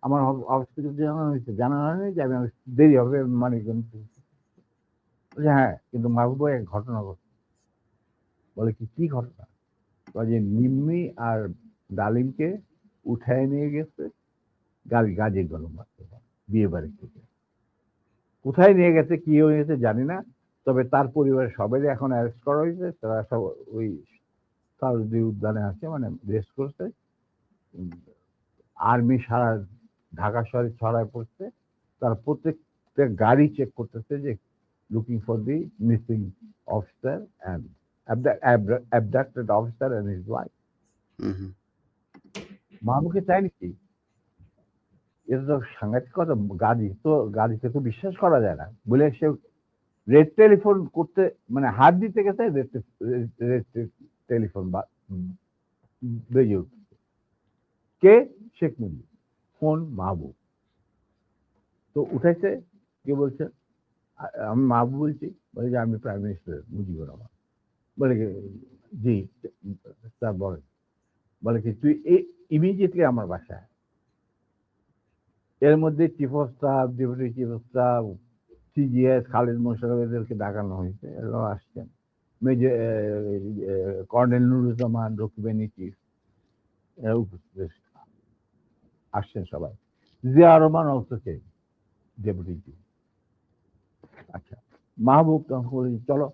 আমার অফিস থেকে জানানো হয়েছে, জানানো হয়নি যে আমি দেরি হবে মানিকগঞ্জ। হ্যাঁ, কিন্তু মাহবুব এক ঘটনা ঘটছে। বলে কি ঘটনা? যে নিম্মি আর ডালিমকে উঠায় নিয়ে গেছে গাজীর গরম বিয়ে বাড়ি থেকে। কোথায় নিয়ে গেছে, কি হয়েছে জানি না, তবে তার পরিবারের সবাই এখন অ্যারেস্ট করা হয়েছে। তারা সব ওই সাউদি উদ্যানে আছে, মানে রেস্ট করছে। আর্মি সারা ঢাকা শহরে ছড়ায় পড়ছে, তার প্রত্যেকটা গাড়ি চেক করতেছে যে looking for the missing officer and abducted officer and his wife. মাহবুবকে চাই নাকি? এটা তো সাংঘাতিক কথা। গাড়িতে তো বিশ্বাস করা যায় না বলে সে রেড টেলিফোন করতে, মানে হাত দিতে গেছে, রেড টেলিফোন বেজে উঠছে। কে? শেখ মুজিব। ফোন মাহবুব। তো উঠাইছে, কে বলছে? আমি মাহবুব বলছি। বলে যে আমি প্রাইম মিনিস্টার মুজিবুর রহমান। বলে কি, জি স্যার বলেন। বলে কি, তুই ইমিডিয়েটলি আমার বাসায়। এর মধ্যে chief of staff, deputy chief of staff, CGS, Khalid Mosharraf এদেরকে ডাকানো হয়েছে, এরাও আসছেন। মেজর কর্নেল নুরুজ্জামান, রকিবানী চিফ, এরা উপস্থিত আসছেন সবাই। জিয়া রহমান অলসো কে, ডেপুটি চিফ। আচ্ছা, মাহবুব তখন বলে চলো।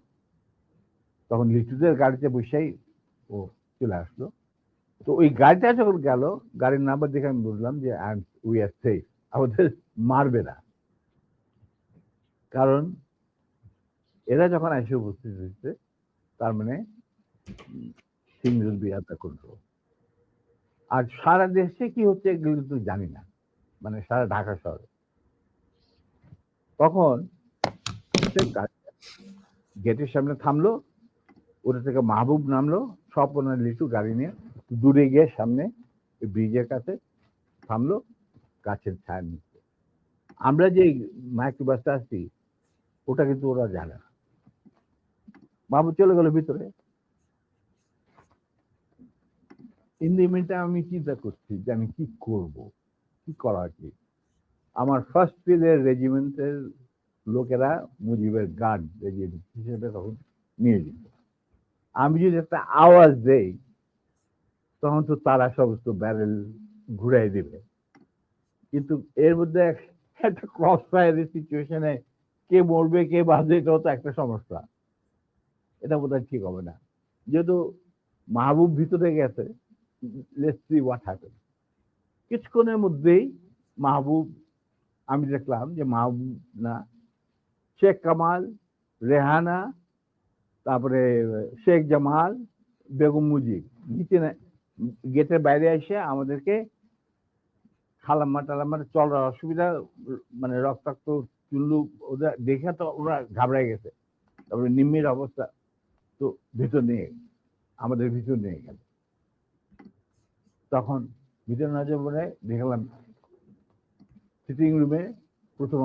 তখন লিটুদের গাড়িতে বসেই ও চলে আসলো। তো ওই গাড়িটা যখন গেল, গাড়ির নাম্বার দেখে আমি বুঝলাম যে উই আর সেফ, আমাদের মারবে না। কারণ এরা যখন এসে উপস্থিত হয়েছে, তার মানে things will be under control। আর সারা দেশে কি হচ্ছে এগুলো কিন্তু জানি না, মানে সারা ঢাকা শহরে। তখন গেটের সামনে থামলো, ওটা থেকে মাহবুব নামলো, সব ওনার লিটু গাড়ি নিয়ে দূরে গিয়ে সামনে ব্রিজের কাছে থামলো, গাছের ছায়া নিচ্ছে। আমরা যে মাইক্রো বাসটা আসছি, ওটা কিন্তু ওরা জানে না। মাহবুব চলে গেল ভিতরে। ইন দি মিনটা আমি চিন্তা করছি যে আমি কি করব, কি করা কি। আমার ফার্স্ট ফিল্ডের রেজিমেন্টের লোকেরা মুজিবের গার্ড রেজিমেন্ট হিসেবে তখন নিয়োজিত। আমি যদি একটা আওয়াজ দেই, তখন তো তারা সমস্ত ব্যারেল ঘুরাই দিবে। কিন্তু এর মধ্যে একটা ক্রস ফায়ারের সিচুয়েশনে কে মরবে কে বাঁচবে, এটাও তো একটা সমস্যা। এটা বোধহয় ঠিক হবে না। যেহেতু মাহবুব ভিতরে গেছে, লেটস সি হোয়াট হ্যাপেন। কিছুক্ষণের মধ্যেই মাহবুব, আমি দেখলাম যে মাহবুব না, শেখ কামাল, রেহানা, তারপরে শেখ জামাল, বেগম মুজিব নিচে গেটের বাইরে এসে আমাদেরকে খালাম্মা টালাম্মা চলার অসুবিধা, মানে রক্তাক্ত চুল্লু, ওদের দেখে তো ওরা ঘাবড়ায় গেছে। তারপরে নিম্মির অবস্থা, তো ভিতর নিয়ে আমাদের ভিতর নিয়ে গেল। তখন ভিতর না যাবো দেখলাম সিটিং রুমে প্রথম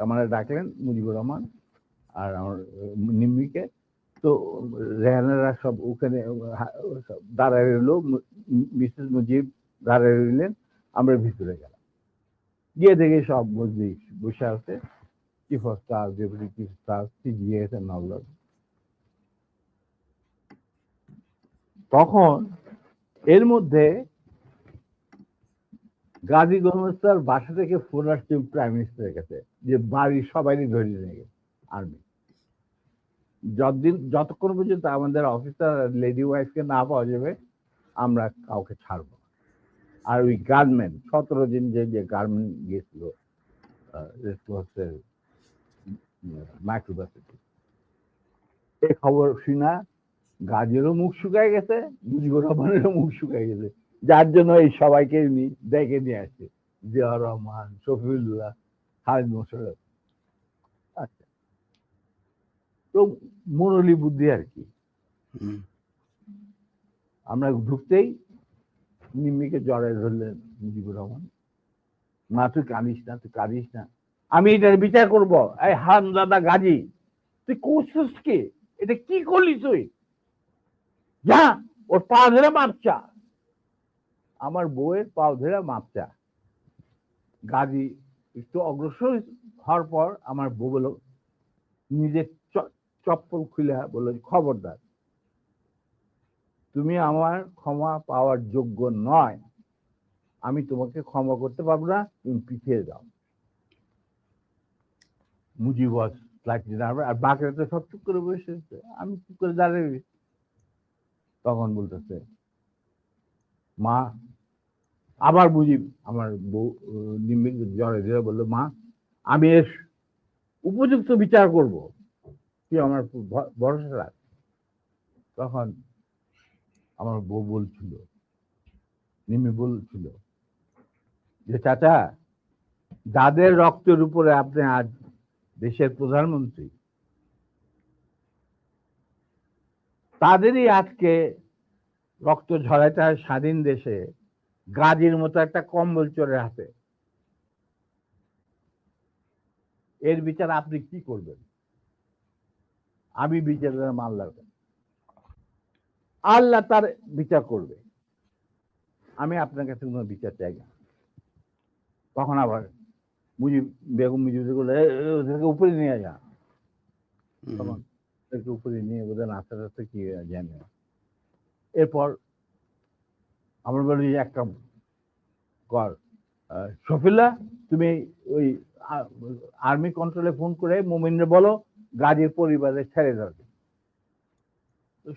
আমাকে ডাকলেন মুজিবুর রহমান আর আমার নিম্মিকে। তো রেহানারা সব ওখানে দাঁড়ায় রইল, মিসেস মুজিব দাঁড়ায় রইলেন, আমরা ভিতরে গেলাম। গিয়ে দেখে সব মজলিস বসে আছে, chief of staff, deputy chief staff, CGS and all. তখন এর মধ্যে গাজী গোলমেস্তার বাসা থেকে ফোন আসছে প্রাইম মিনিস্টারের কাছে যে বাড়ির সবাই ধরে নিয়ে গেছে আর্মি। যতক্ষণ পর্যন্ত আমাদের অফিসার লেডি ওয়াইফকে না পাওয়া যাবে, আমরা কাউকে ছাড়বো না। আর ওই গার্মেন্ট 17 দিন যে গার্মেন্ট গিয়েছিল মাইক্রোবাসিটি, এই খবর শুনা গাজীরও মুখ শুকায় গেছে, মুজিবুর রহমানেরও মুখ শুকায় গেছে, যার জন্য এই সবাইকে ডেকে নিয়ে আসছে, জিয়া রহমান, শফিউল্লাহ, খালিদ মোশাররফ। আচ্ছা, তো মুরলী বুদ্ধি আর কি। আমরা ঢুকতেই নিম্মিকে জড়ায় ধরলেন মুজিবুর রহমান। না তুই কাঁদিস না, তুই কাঁদিস না, আমি এটার বিচার করবো। এই হারামজাদা গাজী, তুই করছিস কি? এটা কি করলি তুই? যা ওর পা ধরে মাপচা। আমার বউয়ের পা ধরে মাপচা। গাজী একটু অগ্রসর হওয়ার পর আমার বউ বলল, নিজের চপ্পল খুলে বলল, খবরদার, তুমি আমার ক্ষমা পাওয়ার যোগ্য নয়, আমি তোমাকে ক্ষমা করতে পারবো না, তুমি পিছিয়ে যাও। মুজিব ওয়াজ স্লাইটলি নার্ভাস, আর বাকিরা তো সব চুপ করে বসে, আমি চুপ করে দাঁড়িয়ে। তখন বলতেছে মা, আবার মুজিব আমার বউ নিম্মির জ্বরে ধরে বললো, মা আমি এর উপযুক্ত বিচার করব, তুই আমার ভরসা রাখ। তখন আমার বউ বলছিল, নিম্মি বলছিল যে চাচা, যাদের রক্তের উপরে আপনি আজ দেশের প্রধানমন্ত্রী, তাদেরই আজকে রক্ত ঝরাইতে হয় স্বাধীন দেশে, গাজীর মতো একটা কম্বল চোরের হাতে। এর বিচার আপনি কি করবেন? আমি বিচারের মাল্লা, আল্লাহ তার বিচার করবে, আমি আপনার কাছে কোনো বিচার চাই না। তখন আবার বেগম মুজিব বলে, ওদেরকে উপরে নিয়ে যা। তখন ওদেরকে উপরে নিয়ে ওদের নাচতে নাচতে কি জানে। এরপর আমরা বলি যে একটা কর, শফিল্লা তুমি ওই আর্মি কন্ট্রোলে ফোন করে মোমিনরে বলো গাজীর পরিবারে ছেড়ে যাবে।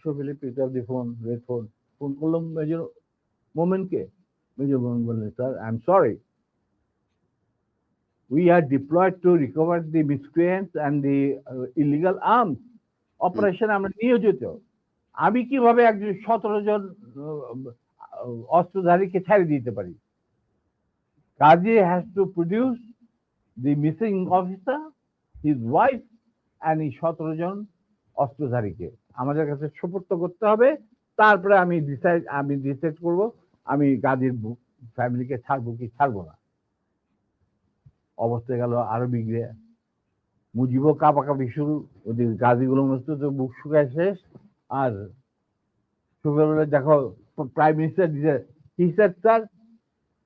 শফিলে পিক আপ দি ফোন, রেড ফোন, ফোন করলাম মেজর মোমেনকে। মেজর মোমেন বললেন, sir I am sorry, we are deployed to recover the miscreants and the illegal arms operation আমরা নিয়োজিত। আমি কিভাবে একজন 17 জন অস্ত্রধারীকে ছেড়ে দিতে পারি? কাজী has to produce the missing officer, his wife and এই 17 জন অস্ত্রধারীকে আমাদের কাছে সুপর্দ করতে হবে। তারপরে আমি ডিসাইড করব আমি গাজীর ফ্যামিলিকে ছাড়বো কি ছাড়বো না। অবস্থা গেল আরো বিগড়ে, মুজিবও কাঁপাকাঁপি শুরু, ওদের গাজীগুলোর মধ্যে তো বুক শুকায় শেষ। আর সকালবেলা দেখো prime minister desire, he said sir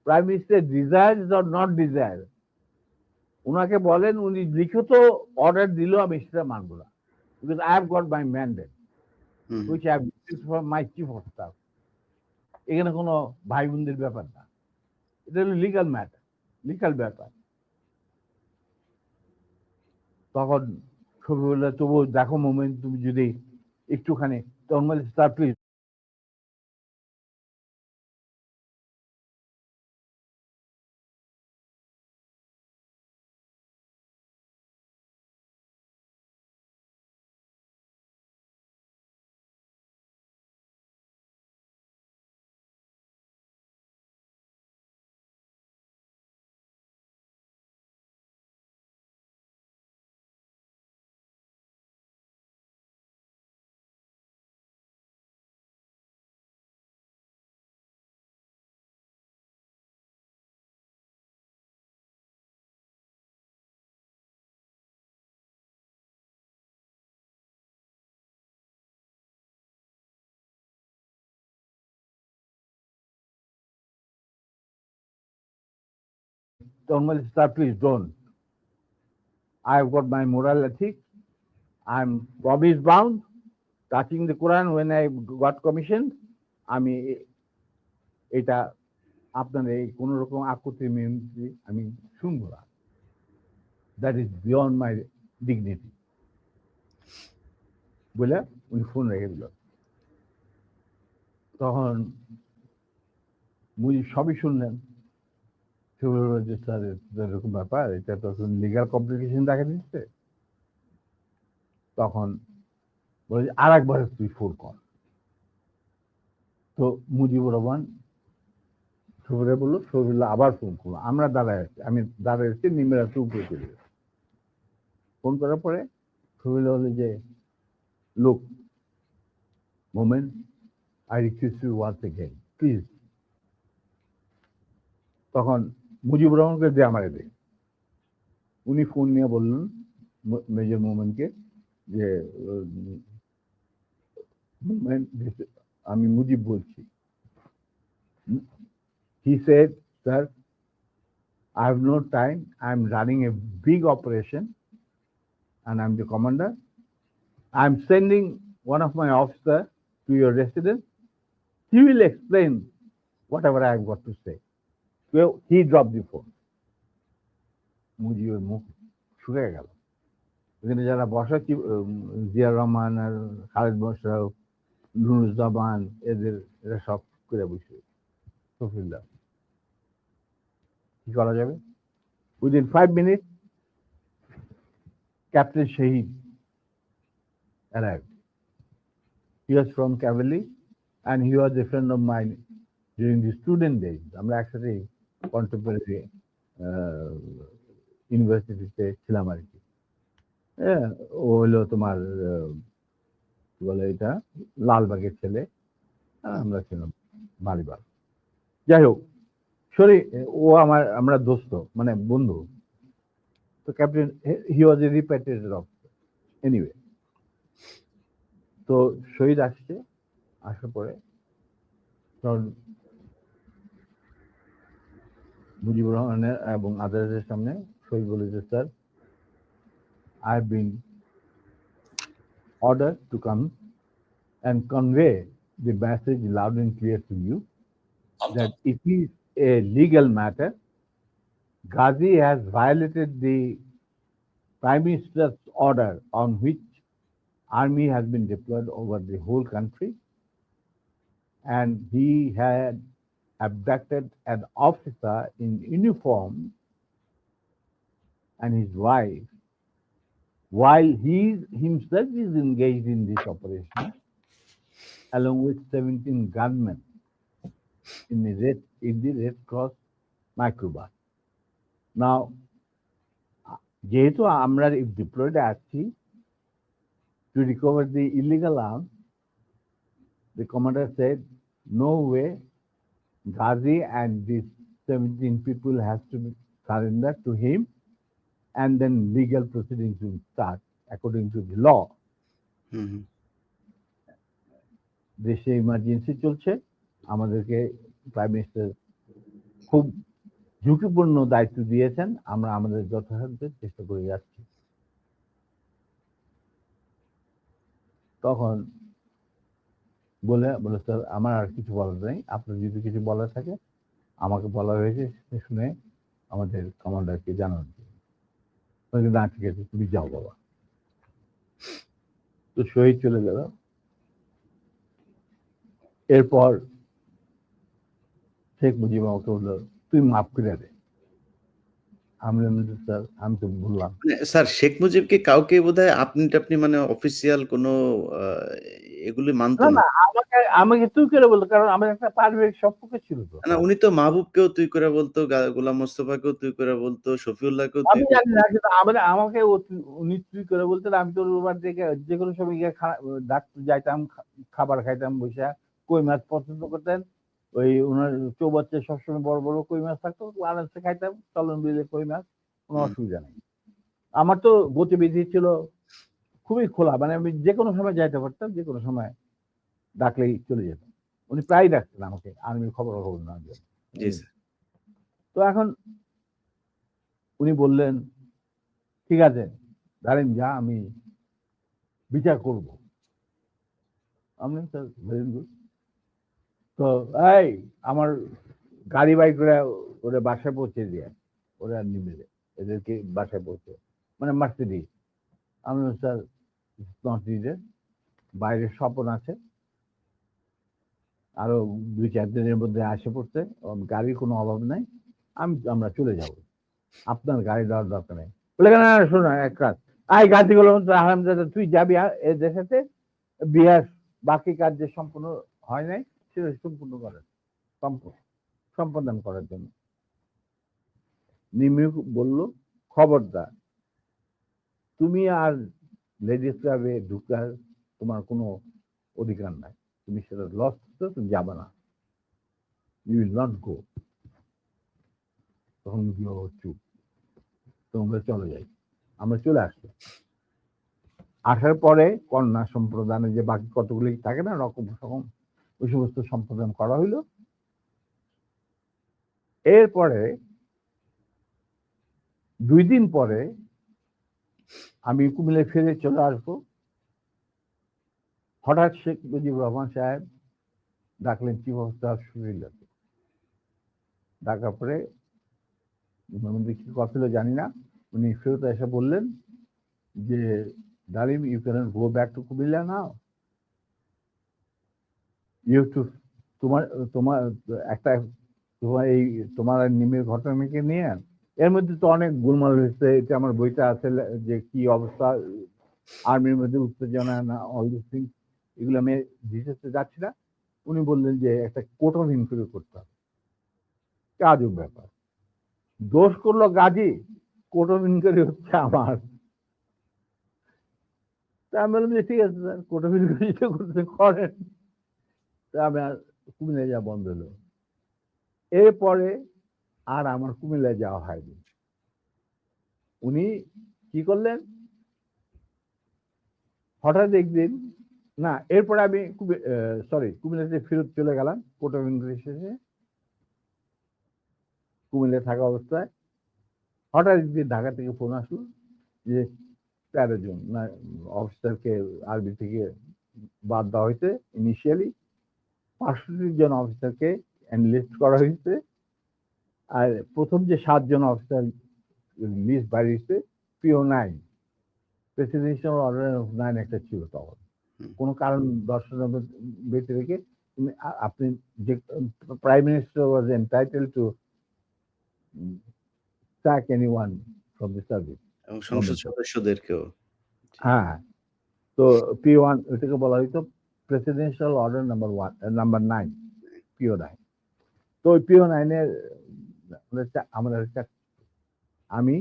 prime minister desires or not desire, ওনাকে বলেন উনি লিখিত অর্ডার দিল আমি সেটা মানবো না, because I have got my mandate which I have received from my chief of staff. এখানে কোনো ভাই বোনদের ব্যাপার না, এটা হলো লিগাল ম্যাটার, লিগাল ব্যাপার। তখন ছবি বললে তবু দেখো মোমেন্ট, তুমি যদি একটুখানি normal star please star, please don't. I've got my moral ethics. I'm promise bound. Touching the Quran when I got commissioned, আমি এটা আপনার এই কোন রকম আকুতি মিনতি আমি শুনবো না। That is beyond my dignity বলে উনি ফোন রেখে দিল। তখন মুজিব সবই শুনলেন, যে স্যার এরকম ব্যাপার, এটা তো লিগাল কমপ্লিকেশন দেখা দিচ্ছে। তখন বলে আর একবার তুই ফোন কর। তো মুজিবুর রহমান শফিরে বললো, শফিউল্লাহ আবার ফোন করলো, আমরা দাঁড়ায় আছি, আমি দাঁড়ায় আছি নিমের হাতে উপরে চলে গেছে। ফোন করার পরে শফিউল্লাহ বলে যে লোক moment, I request you once again please. তখন মুজিবুর রহমানকে দে আমারে দে। উনি ফোন নিয়ে বললেন মেজর মোমেন্টকে যে আমি মুজিব বলছি। He said, sir, I have no time. I'm running a big operation and I'm the commander. I'm sending one of my officers to your residence. He will explain whatever I have got to say. So he dropped the phone. মুজিবের মুখ শুকিয়ে গেল। এখানে যারা বসা, জিয়া রহমান আর খালেদ মোশাররফ, নুরুজ্জামান, এরা সব করে বসে। শফিউল্লাহ কি করা যাবে? Within 5 minutes Captain Shahid arrived. He was from cavalry and he was a friend of mine during the student days. আমরা একসাথে কন্টেম্পোরারি ইউনিভার্সিটিতে ছিলাম আর কি। হ্যাঁ, ও হলো তোমার কি বলে এটা লালবাগের ছেলে, আমরা ছিলাম মালিবাগ। যাই হোক, সরি, আমরা দোস্ত, মানে বন্ধু। তো ক্যাপ্টেন, হি ওয়াজ এ রিপ্যাট্রিয়েটেড অফিসার এনিওয়ে। তো শহীদ আসছে, আসার পরে তখন মুজিবুর রহমানের এবং আদালতের সামনে শহীদ বলেছে, sir, I have been ordered to come and convey the message loud and clear to you that it is a legal matter. Ghazi has violated the Prime Minister's order on which army has been deployed over the whole country, and he had abducted an officer in uniform and his wife while he himself is engaged in this operation along with 17 gunmen in the Red Cross microbus. Now, যেহেতু আমরা diploid আছি to recover the illegal arms, the commander said, no way, Ghazi and these 17 people has to be surrendered to him, and then legal proceedings will start according to the law. দেশে emergency চলছে, আমাদেরকে prime minister খুব ঝুঁকিপূর্ণ দায়িত্ব দিয়েছেন, আমরা আমাদের যথাসাধ্য চেষ্টা করে যাচ্ছি। তখন বলে স্যার, আমার আর কিছু বলার নেই, আপনার যদি কিছু বলার থাকে আমাকে বলা হয়েছে শুনে আমাদের কমান্ডারকে জানান। না, ঠিক আছে, তুমি যাও বাবা। তো শহীদ চলে গেল। এরপর শেখ মুজিব আমাকে বললো, তুই মাফ করে দে। আমি স্যার, আমি তো বললাম। স্যার, শেখ মুজিবকে কাউকে বোধহয় আপনি মানে অফিসিয়াল কোনো এগুলি মানতো না। আমাকে তুই করে বলতো, কারণ আমার একটা পারিবারিক সম্পর্ক ছিল তো। না, উনি তো মাহবুবকেও তুই করে বলতো, গোলাম মোস্তফাকেও তুই করে বলতো, শফিউল্লাহকেও তুই। আমি জানি না, কিন্তু আমাকে উনি তুই করে বলতেন। আমি তো ওর থেকে যে কোনো সময় গিয়ে ডাক্তার যাইতাম, খাবার খাইতাম বসে। কই মাছ পছন্দ করতেন, ওই ওনার চৌবাচ্চা সবসময় বড় বড় কই মাছ থাকতো, আরামসে খাইতাম, চলন বিলে কই মাছ, কোনো অসুবিধা নেই। আমার তো গতিবিধি ছিল খুবই খোলা, মানে আমি যে কোনো সময় যাইতে পারতাম, যে কোনো সময় ডাকলেই চলে যেতাম। উনি প্রায় ডাকতেন আমাকে আর্মির খবর নেওয়ার জন্য। তো এখন উনি বললেন, ঠিক আছে দাঁড়েন, যা, আমি বিচার করব। আমি স্যার, ভেরি গুড। তো এই আমার গাড়ি বাইক করে ওরা বাসায় পৌঁছে দিয়ে, ওরা নিবে এদেরকে বাসায় পৌঁছে, মানে মার্সিডিজ। আমি স্যার, নট নিডেড, বাইরে স্বপন আছে, আরো 2-4 দিনের মধ্যে আসে পড়ছে, গাড়ির কোনো অভাব নাই, আমরা চলে যাব, আপনার গাড়ি দেওয়ার দরকার নেই। বলে, না শোনো, এক কাজ, গাড়িগুলো আরামদাদা, তুই যাবি এদের সাথে বিহার, বাকি কাজ যে সম্পূর্ণ হয় নাই সেটা সম্পূর্ণ করার সম্পাদন করার জন্য। নিমি বলল, খবরদার, তুমি আর লেডিস ক্লাবে ঢুকার তোমার কোনো অধিকার নাই, তুমি সেটা লস, তুমি যাবে না, ইউ উইল নট গো। তখন চুপ, তোমরা চলে যাই। আমরা চলে আসলো। আসার পরে কন্যা সম্প্রদানে যে বাকি কতগুলি থাকে না রকম রকম, ওই সমস্ত সম্প্রদান করা হইল। এরপরে 2 দিন পরে আমি কুমিল্লায় ফিরে চলে আসবো। হঠাৎ শেখ মুজিবুর রহমান সাহেব ডাকলেন চিফ অফ স্টাফ শফিউল্লাহকে। ডাকার পরে কি কথা ছিল জানি না, উনি ফেরত এসে বললেন যে, Dalim, you can go back to Comilla now, you too তোমার একটা তোমার নিমের ঘটনাকে নিয়ে এর মধ্যে তো অনেক গোলমাল হয়েছে। এটা আমার বইটা আছে, যে কি অবস্থা আর্মির মধ্যে, উত্তেজনা না, অল দিস থিং, এগুলো আমি ডিটেলসে যাচ্ছি না। উনি বললেন যে একটা কোর্ট অফ ইনকোয়ারি করতে হবে। আজব ব্যাপার, দোষ করলো গাজী, কোর্ট অফ ইনকোয়ারি হচ্ছে আমার। তা আমি বললাম যে ঠিক আছে স্যার, কোর্ট অফ ইনকোয়ারি করতে করেন। তা আমার কুমিল্লা যা বন্ধ হলো। এরপরে আর আমার কুমিল্লায় যাওয়া হয়নি। উনি কি করলেন, হঠাৎ একদিন, না এরপরে আমি কুমিল্লাতে ফেরত চলে গেলাম কোর্ট অফ ইনভিটেশনে। কুমিল্লায় থাকা অবস্থায় হঠাৎ একদিন ঢাকা থেকে ফোন আসলো যে 13 জন না অফিসারকে আর্মি থেকে বাদ দেওয়া হয়েছে। ইনিশিয়ালি 65 জন অফিসারকে এনলিস্ট করা হয়েছে, আর প্রথম যে 7 জন অফিসার লিস্ট বাড়িয়েছে PO9 প্রেসিডেন্সিয়াল অর্ডার অফ 9 একটা ছিল তখন। কোনো কারণ দর্শানোর ব্যতি রেখে আপনি যে prime minister was entitle to sack anyone from the service এবং সংসদ সদস্যদেরকেও। হ্যাঁ, তো P1 এটাকে বলা হইতো প্রেসিডেন্সিয়াল অর্ডার নাম্বার 9 PO9। তো ওই PO9 এর আমাদের আমি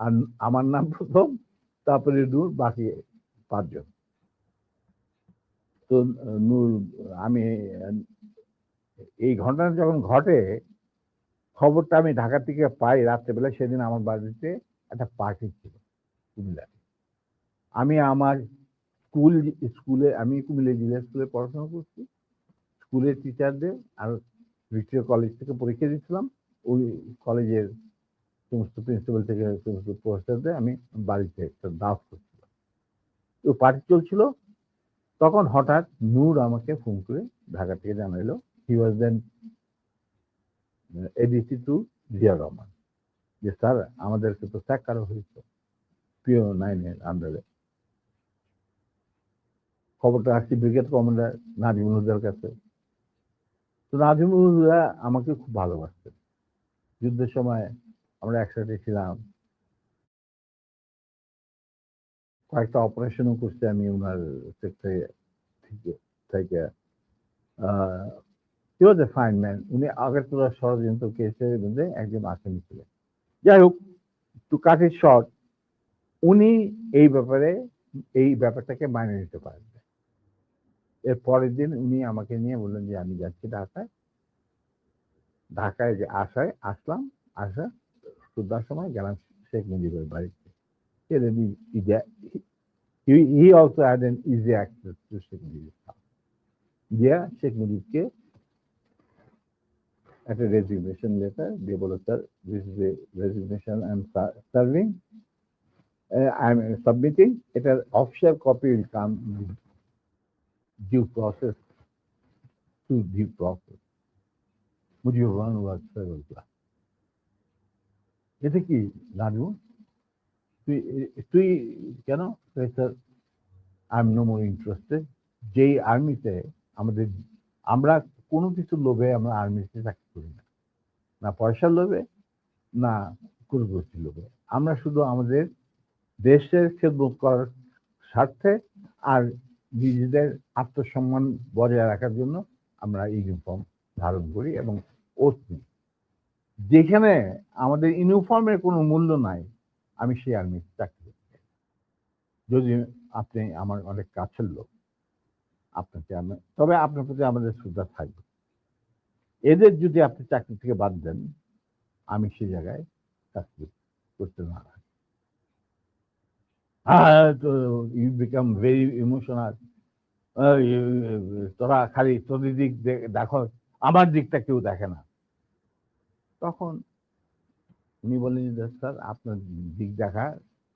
আর আমার নাম প্রথম, তারপরে নূর, বাকি 5 জন। তো নূর, আমি এই ঘটনা যখন ঘটে খবরটা আমি ঢাকা থেকে পাই রাত্রেবেলা। সেদিন আমার বাড়িতে একটা পার্টি ছিল কুমিল্লায়। আমি আমার স্কুলে আমি কুমিল্লা জিলা স্কুলে পড়াশোনা করছি। স্কুলের টিচারদের আর ভিক্টোরিয়া কলেজ থেকে পরীক্ষা দিচ্ছিলাম। ওই কলেজের সমস্ত প্রিন্সিপাল থেকে সমস্ত প্রফেসরদের আমি বাড়িতে একটা দাওয়াত করছিলাম। তো পার্টি চলছিল, তখন হঠাৎ নূর আমাকে ফোন করে ঢাকা থেকে জানাইলো, হি ওয়াজ দেন এডিসি টু জিয়া রহমান, যে স্যার আমাদেরকে তো স্যাক করা হয়েছে PO9 এর আন্ডারে। খবরটা আসছি ব্রিগেড কমান্ডার নাজিমুল হুদার কাছে। তো নাজিমুল হুদা আমাকে খুব ভালোবাসতেন। যুদ্ধের সময় আমরা একসাথে ছিলাম, কয়েকটা অপারেশনও করছি আমি ওনার সেক্টরে থেকে। হি ওয়াজ এ ফাইন ম্যান। উনি আগরতলা ষড়যন্ত্র কেসের মধ্যে একজন আসামি ছিলেন। যাই হোক, টু কাট ইট শর্ট, উনি এই ব্যাপারটাকে মানিয়ে নিতে পারেন। এর পরের দিন উনি আমাকে নিয়ে বললেন যে আমি যাচ্ছি ঢাকায় যে আসলাম, সন্ধ্যার সময় গেলাম শেখ মুজিবের বাড়িতে। He also had an easy access to Sheikh মুজিবের house. গিয়া শেখ মুজিবকে একটা রেজিগনেশন লেটার দিয়ে বলো, sir this is a resignation I am serving, I am submitting. এটার official copy will come due process to due process. Mujibur Rahman was federal class. এতে কি রাজু, তুই কেন? Sir I am no more interested. যেই আর্মিতে আমরা কোনো কিছু লোভে আমরা আর্মিতে চাকরি করি না, না পয়সার লোভে, না কুরবস্তির লোভে। আমরা শুধু আমাদের দেশের খেদমত করার স্বার্থে আর নিজেদের আত্মসম্মান বজায় রাখার জন্য আমরা ইউনিফর্ম ধারণ করি এবং ওত নিই। যেখানে আমাদের ইউনিফর্মের কোনো মূল্য নাই, আমি সেই আর্মিতে চাকরি করি। যদি আপনি আমার অনেক কাছের লোক, তবে আপনার প্রতি আমাদের শ্রদ্ধা থাকবে। এদের যদি আপনি চাকরি থেকে বাদ দেন, আমি সেই জায়গায় চাকরি করতে না। You become very emotional. তোরা খালি তোদের দিক দেখো, আমার দিকটা কেউ দেখে না। তখন উনি বললেন যে স্যার আপনার দিক দেখা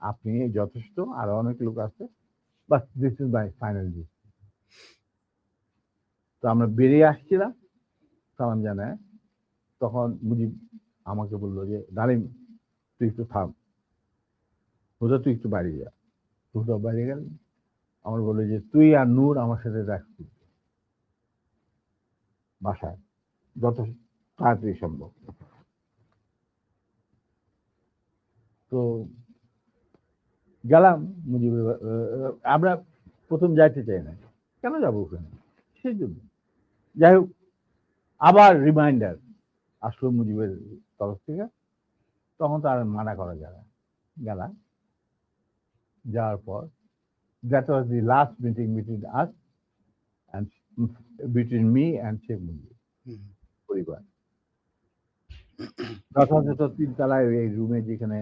আপনি যথেষ্ট, আর অনেক লোক আছে, বাস this is my final decision. তো আমরা বেরিয়ে আসছিলাম সালাম জানায়, তখন মুজিব আমাকে বললো যে ডালিম তুই একটু থাম, হুদা তুই একটু বাইরে যা। হুদা বাইরে গেল, আমার বললো যে তুই আর নূর আমার সাথে রাখছি বাসায় যত তাড়াতাড়ি সম্ভব। তো গেলাম মুজিবের, আমরা প্রথম যাইতে চাই না, কেন যাবো ওখানে, সেই জন্য। যাই হোক, আবার রিমাইন্ডার আসলো মুজিবের তরফ থেকে, তখন তো আর মানা করা যায় না। গেলাম, যাওয়ার পর that was the last meeting between us and between me and Sheikh Mujib পরিবার। যথাযথ ৩ তলায় এই রুমে যেখানে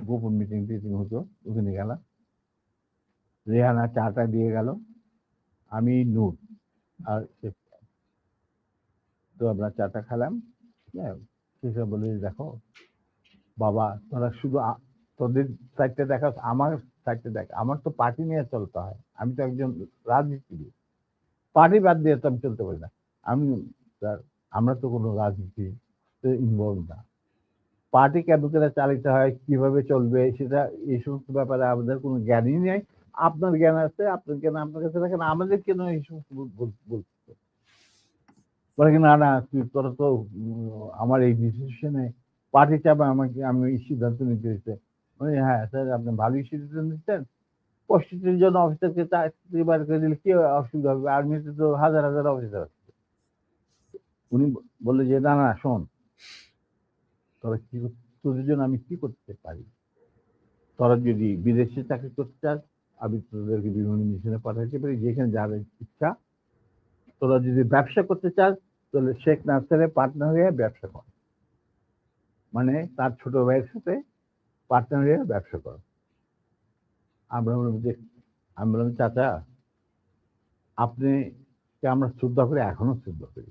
গোপন মিটিং হতো ওখানে গেলাম। রেহানা চাটা দিয়ে গেল, আমি নূর আর তো আমরা চাটা খেলাম। হ্যাঁ, শেষে বলে দেখো বাবা, তোরা শুধু তোদের সাইডটা দেখা, আমার সাইডটা দেখ, আমার তো পার্টি নিয়ে চলতে হয়, আমি তো একজন রাজনীতিবিদ, পার্টি বাদ দিয়ে তো আমি চলতে পারি না। আমি আমরা তো কোনো রাজনীতি ইনভলভ না, পার্টি কেমন করে চালিত হয়, কিভাবে চলবে, সেটা এই সমস্ত ব্যাপারে আমাদের কোনো জ্ঞানই নেই। আপনার জ্ঞান আছে, আপনার জ্ঞান আপনার কাছে রাখেন, আমাদের কেন এই সমস্ত বলতে বলে কি, না না তোরা তো আমার এই ডিসিশনে পার্টি চাপে আমাকে, আমি এই সিদ্ধান্ত নিতে হচ্ছে। হ্যাঁ স্যার, আপনি ভালোই সিদ্ধান্ত নিচ্ছেন, 65 জন অফিসারকে চাকরি বার করে দিলে কি অসুবিধা হবে, আর্মিতে তো হাজার হাজার অফিসার আছে। উনি বললে যে না না শোন, তোরা কি, তোদের জন্য আমি কি করতে পারি, তোরা যদি বিদেশে চাকরি করতে চাস আমি তোদেরকে বিভিন্ন মিশনে পাঠাতে পারি, যেখানে যাবে ইচ্ছা। তোরা যদি ব্যবসা করতে চাস তাহলে শেখ নাসেরের পার্টনার হয়ে ব্যবসা কর, মানে তার ছোট ভাইয়ের সাথে পার্টনার হয়ে ব্যবসা কর। আমরা বললাম যে, আমি বললাম চাচা আপনি আমরা শ্রদ্ধা করি, এখনো শ্রদ্ধা করি,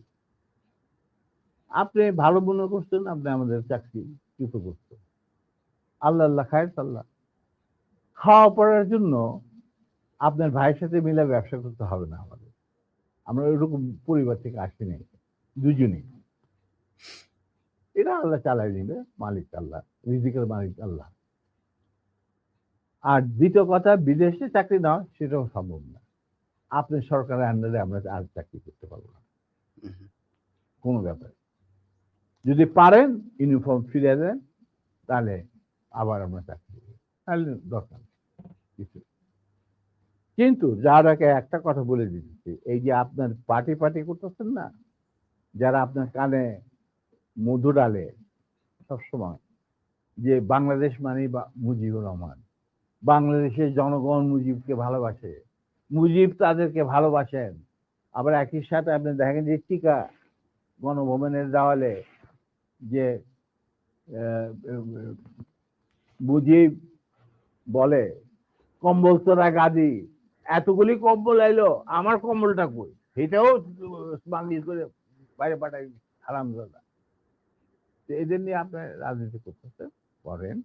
আপনি ভালো মনে করছেন, আপনি আমাদের চাকরি কৃত করছেন, আল্লাহ আল্লাহ খায় আল্লাহ। খাওয়া পড়ার জন্য আপনার ভাইয়ের সাথে মিলে ব্যবসা করতে হবে না আমাদের, আমরা ওইরকম পরিবার থেকে আসি নাই দুজনেই, এটা আল্লাহ চালাই নিবে, মালিক আল্লাহ, রিজিকের মালিক আল্লাহ। আর দ্বিতীয় কথা, বিদেশে চাকরি নেওয়া সেটাও সম্ভব না, আপনি সরকারের আন্ডারে আমরা আর চাকরি করতে পারবো না কোনো ব্যাপারে। যদি পারেন ইউনিফর্ম ফিরে দেন, তাহলে আবার আমরা চাকরি দেবো, তাহলে দরকার কিছু। কিন্তু যারাকে একটা কথা বলে দিচ্ছি, এই যে আপনার পার্টি করতেছেন না, যারা আপনার কানে মধু ডালে সবসময় যে বাংলাদেশ মানে মুজিবুর রহমান, বাংলাদেশের জনগণ মুজিবকে ভালোবাসে, মুজিব তাদেরকে ভালোবাসেন, আবার একই সাথে আপনি দেখেন যে টিকা গণভবনের দেওয়ালে যে মুজিব বলে কম্বল তোরা গাদি, এতগুলি কম্বল এলো, আমার কম্বলটা কই, সেটাও বাংলিশ করে বাইরে পাঠাই হারামজাদা। এদের নিয়ে আপনার রাজনীতি করতেছে করেন।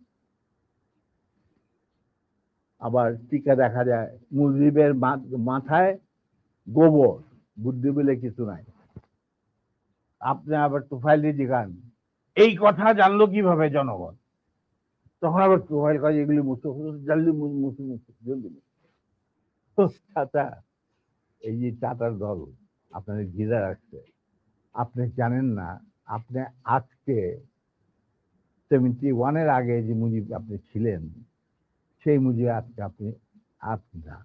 আবার টিকা দেখা যায় মুজিবের মাথায় গোবর, বুদ্ধি বলে কিছু নাই। আপনি আবার তোফাইল জিগান এই কথা জানলো কিভাবে জনগণ, তখন আবার তোফাইল কাজ এগুলি জানলি জলদি। চাচা, এই যে টাটার দল আপনাদের ঘিরে রাখছে, আপনি জানেন না, আপনি আজকে 71-এর আগে যে মুজিব আপনি ছিলেন, সেই মুজিব আজকে আপনি না।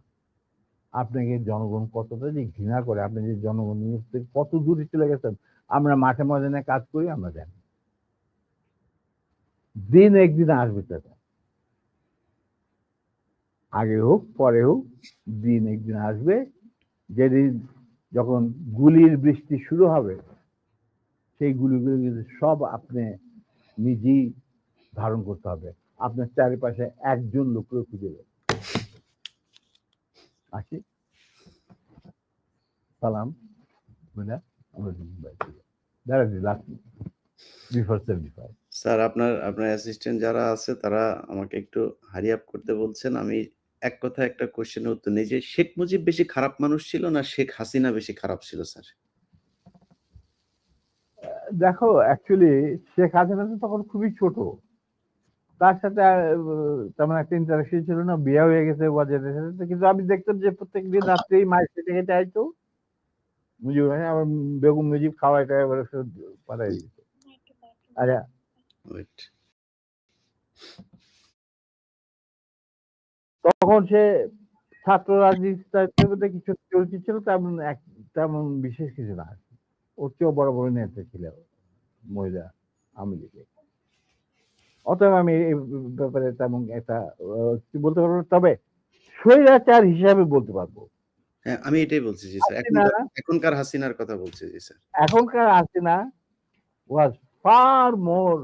আপনাকে জনগণ কতটা যে ঘৃণা করে, আপনি যে জনগণ কত দূরে চলে গেছেন, আমরা মাঠে ময়দানে কাজ করি, আমরা জানি দিন একদিন আসবে চাচা, আগে হোক পরে হোক দিন একদিন আসবে, যেদিন যখন গুলির বৃষ্টি শুরু হবে, সেই গুলিগুলো সব আপনি নিজেই ধারণ করতে হবে, আপনার চারিপাশে একজন লোককে খুঁজে দেবে। আসি, সালাম। স্যার, আপনার অ্যাসিস্ট্যান্ট যারা আছে তারা আমাকে একটু হারি আপ করতে বলছেন। আমি এক কথায় একটা কোশ্চেনের উত্তর নেই যে শেখ মুজিব বেশি খারাপ মানুষ ছিল না শেখ হাসিনা বেশি খারাপ ছিল স্যার? দেখো, অ্যাকচুয়ালি শেখ হাসিনা তো তখন খুবই ছোট, তার সাথে তেমন একটা ইন্টারাকশন ছিল না, বিয়ে হয়ে গেছে ওয়াজেদের সাথে, কিন্তু আমি দেখতাম যে প্রত্যেক দিন রাত্রেই মায়ের খেতে খেতে আইতো মুজিব, আমার বেগম মুজিব খাওয়াই টাওয়াই পাঠাই দিত। আচ্ছা, তখন সে ছাত্র রাজনীতিতে কিছু চলতি ছিল, তেমন বিশেষ কিছু না, ওর চেয়েও বড় বড় নেতা ছিল মহিলা আওয়ামী লীগে। অতএব আমি এই ব্যাপারে তেমন একটা বলতে পারবো না, তবে স্বৈরাচার হিসাবে বলতে পারবো। হ্যাঁ, আমি এটাই বলছি জি স্যার, এখনকার হাসিনার কথা বলছি জি স্যার। এখনকার হাসিনা ওয়াজ ফার মোর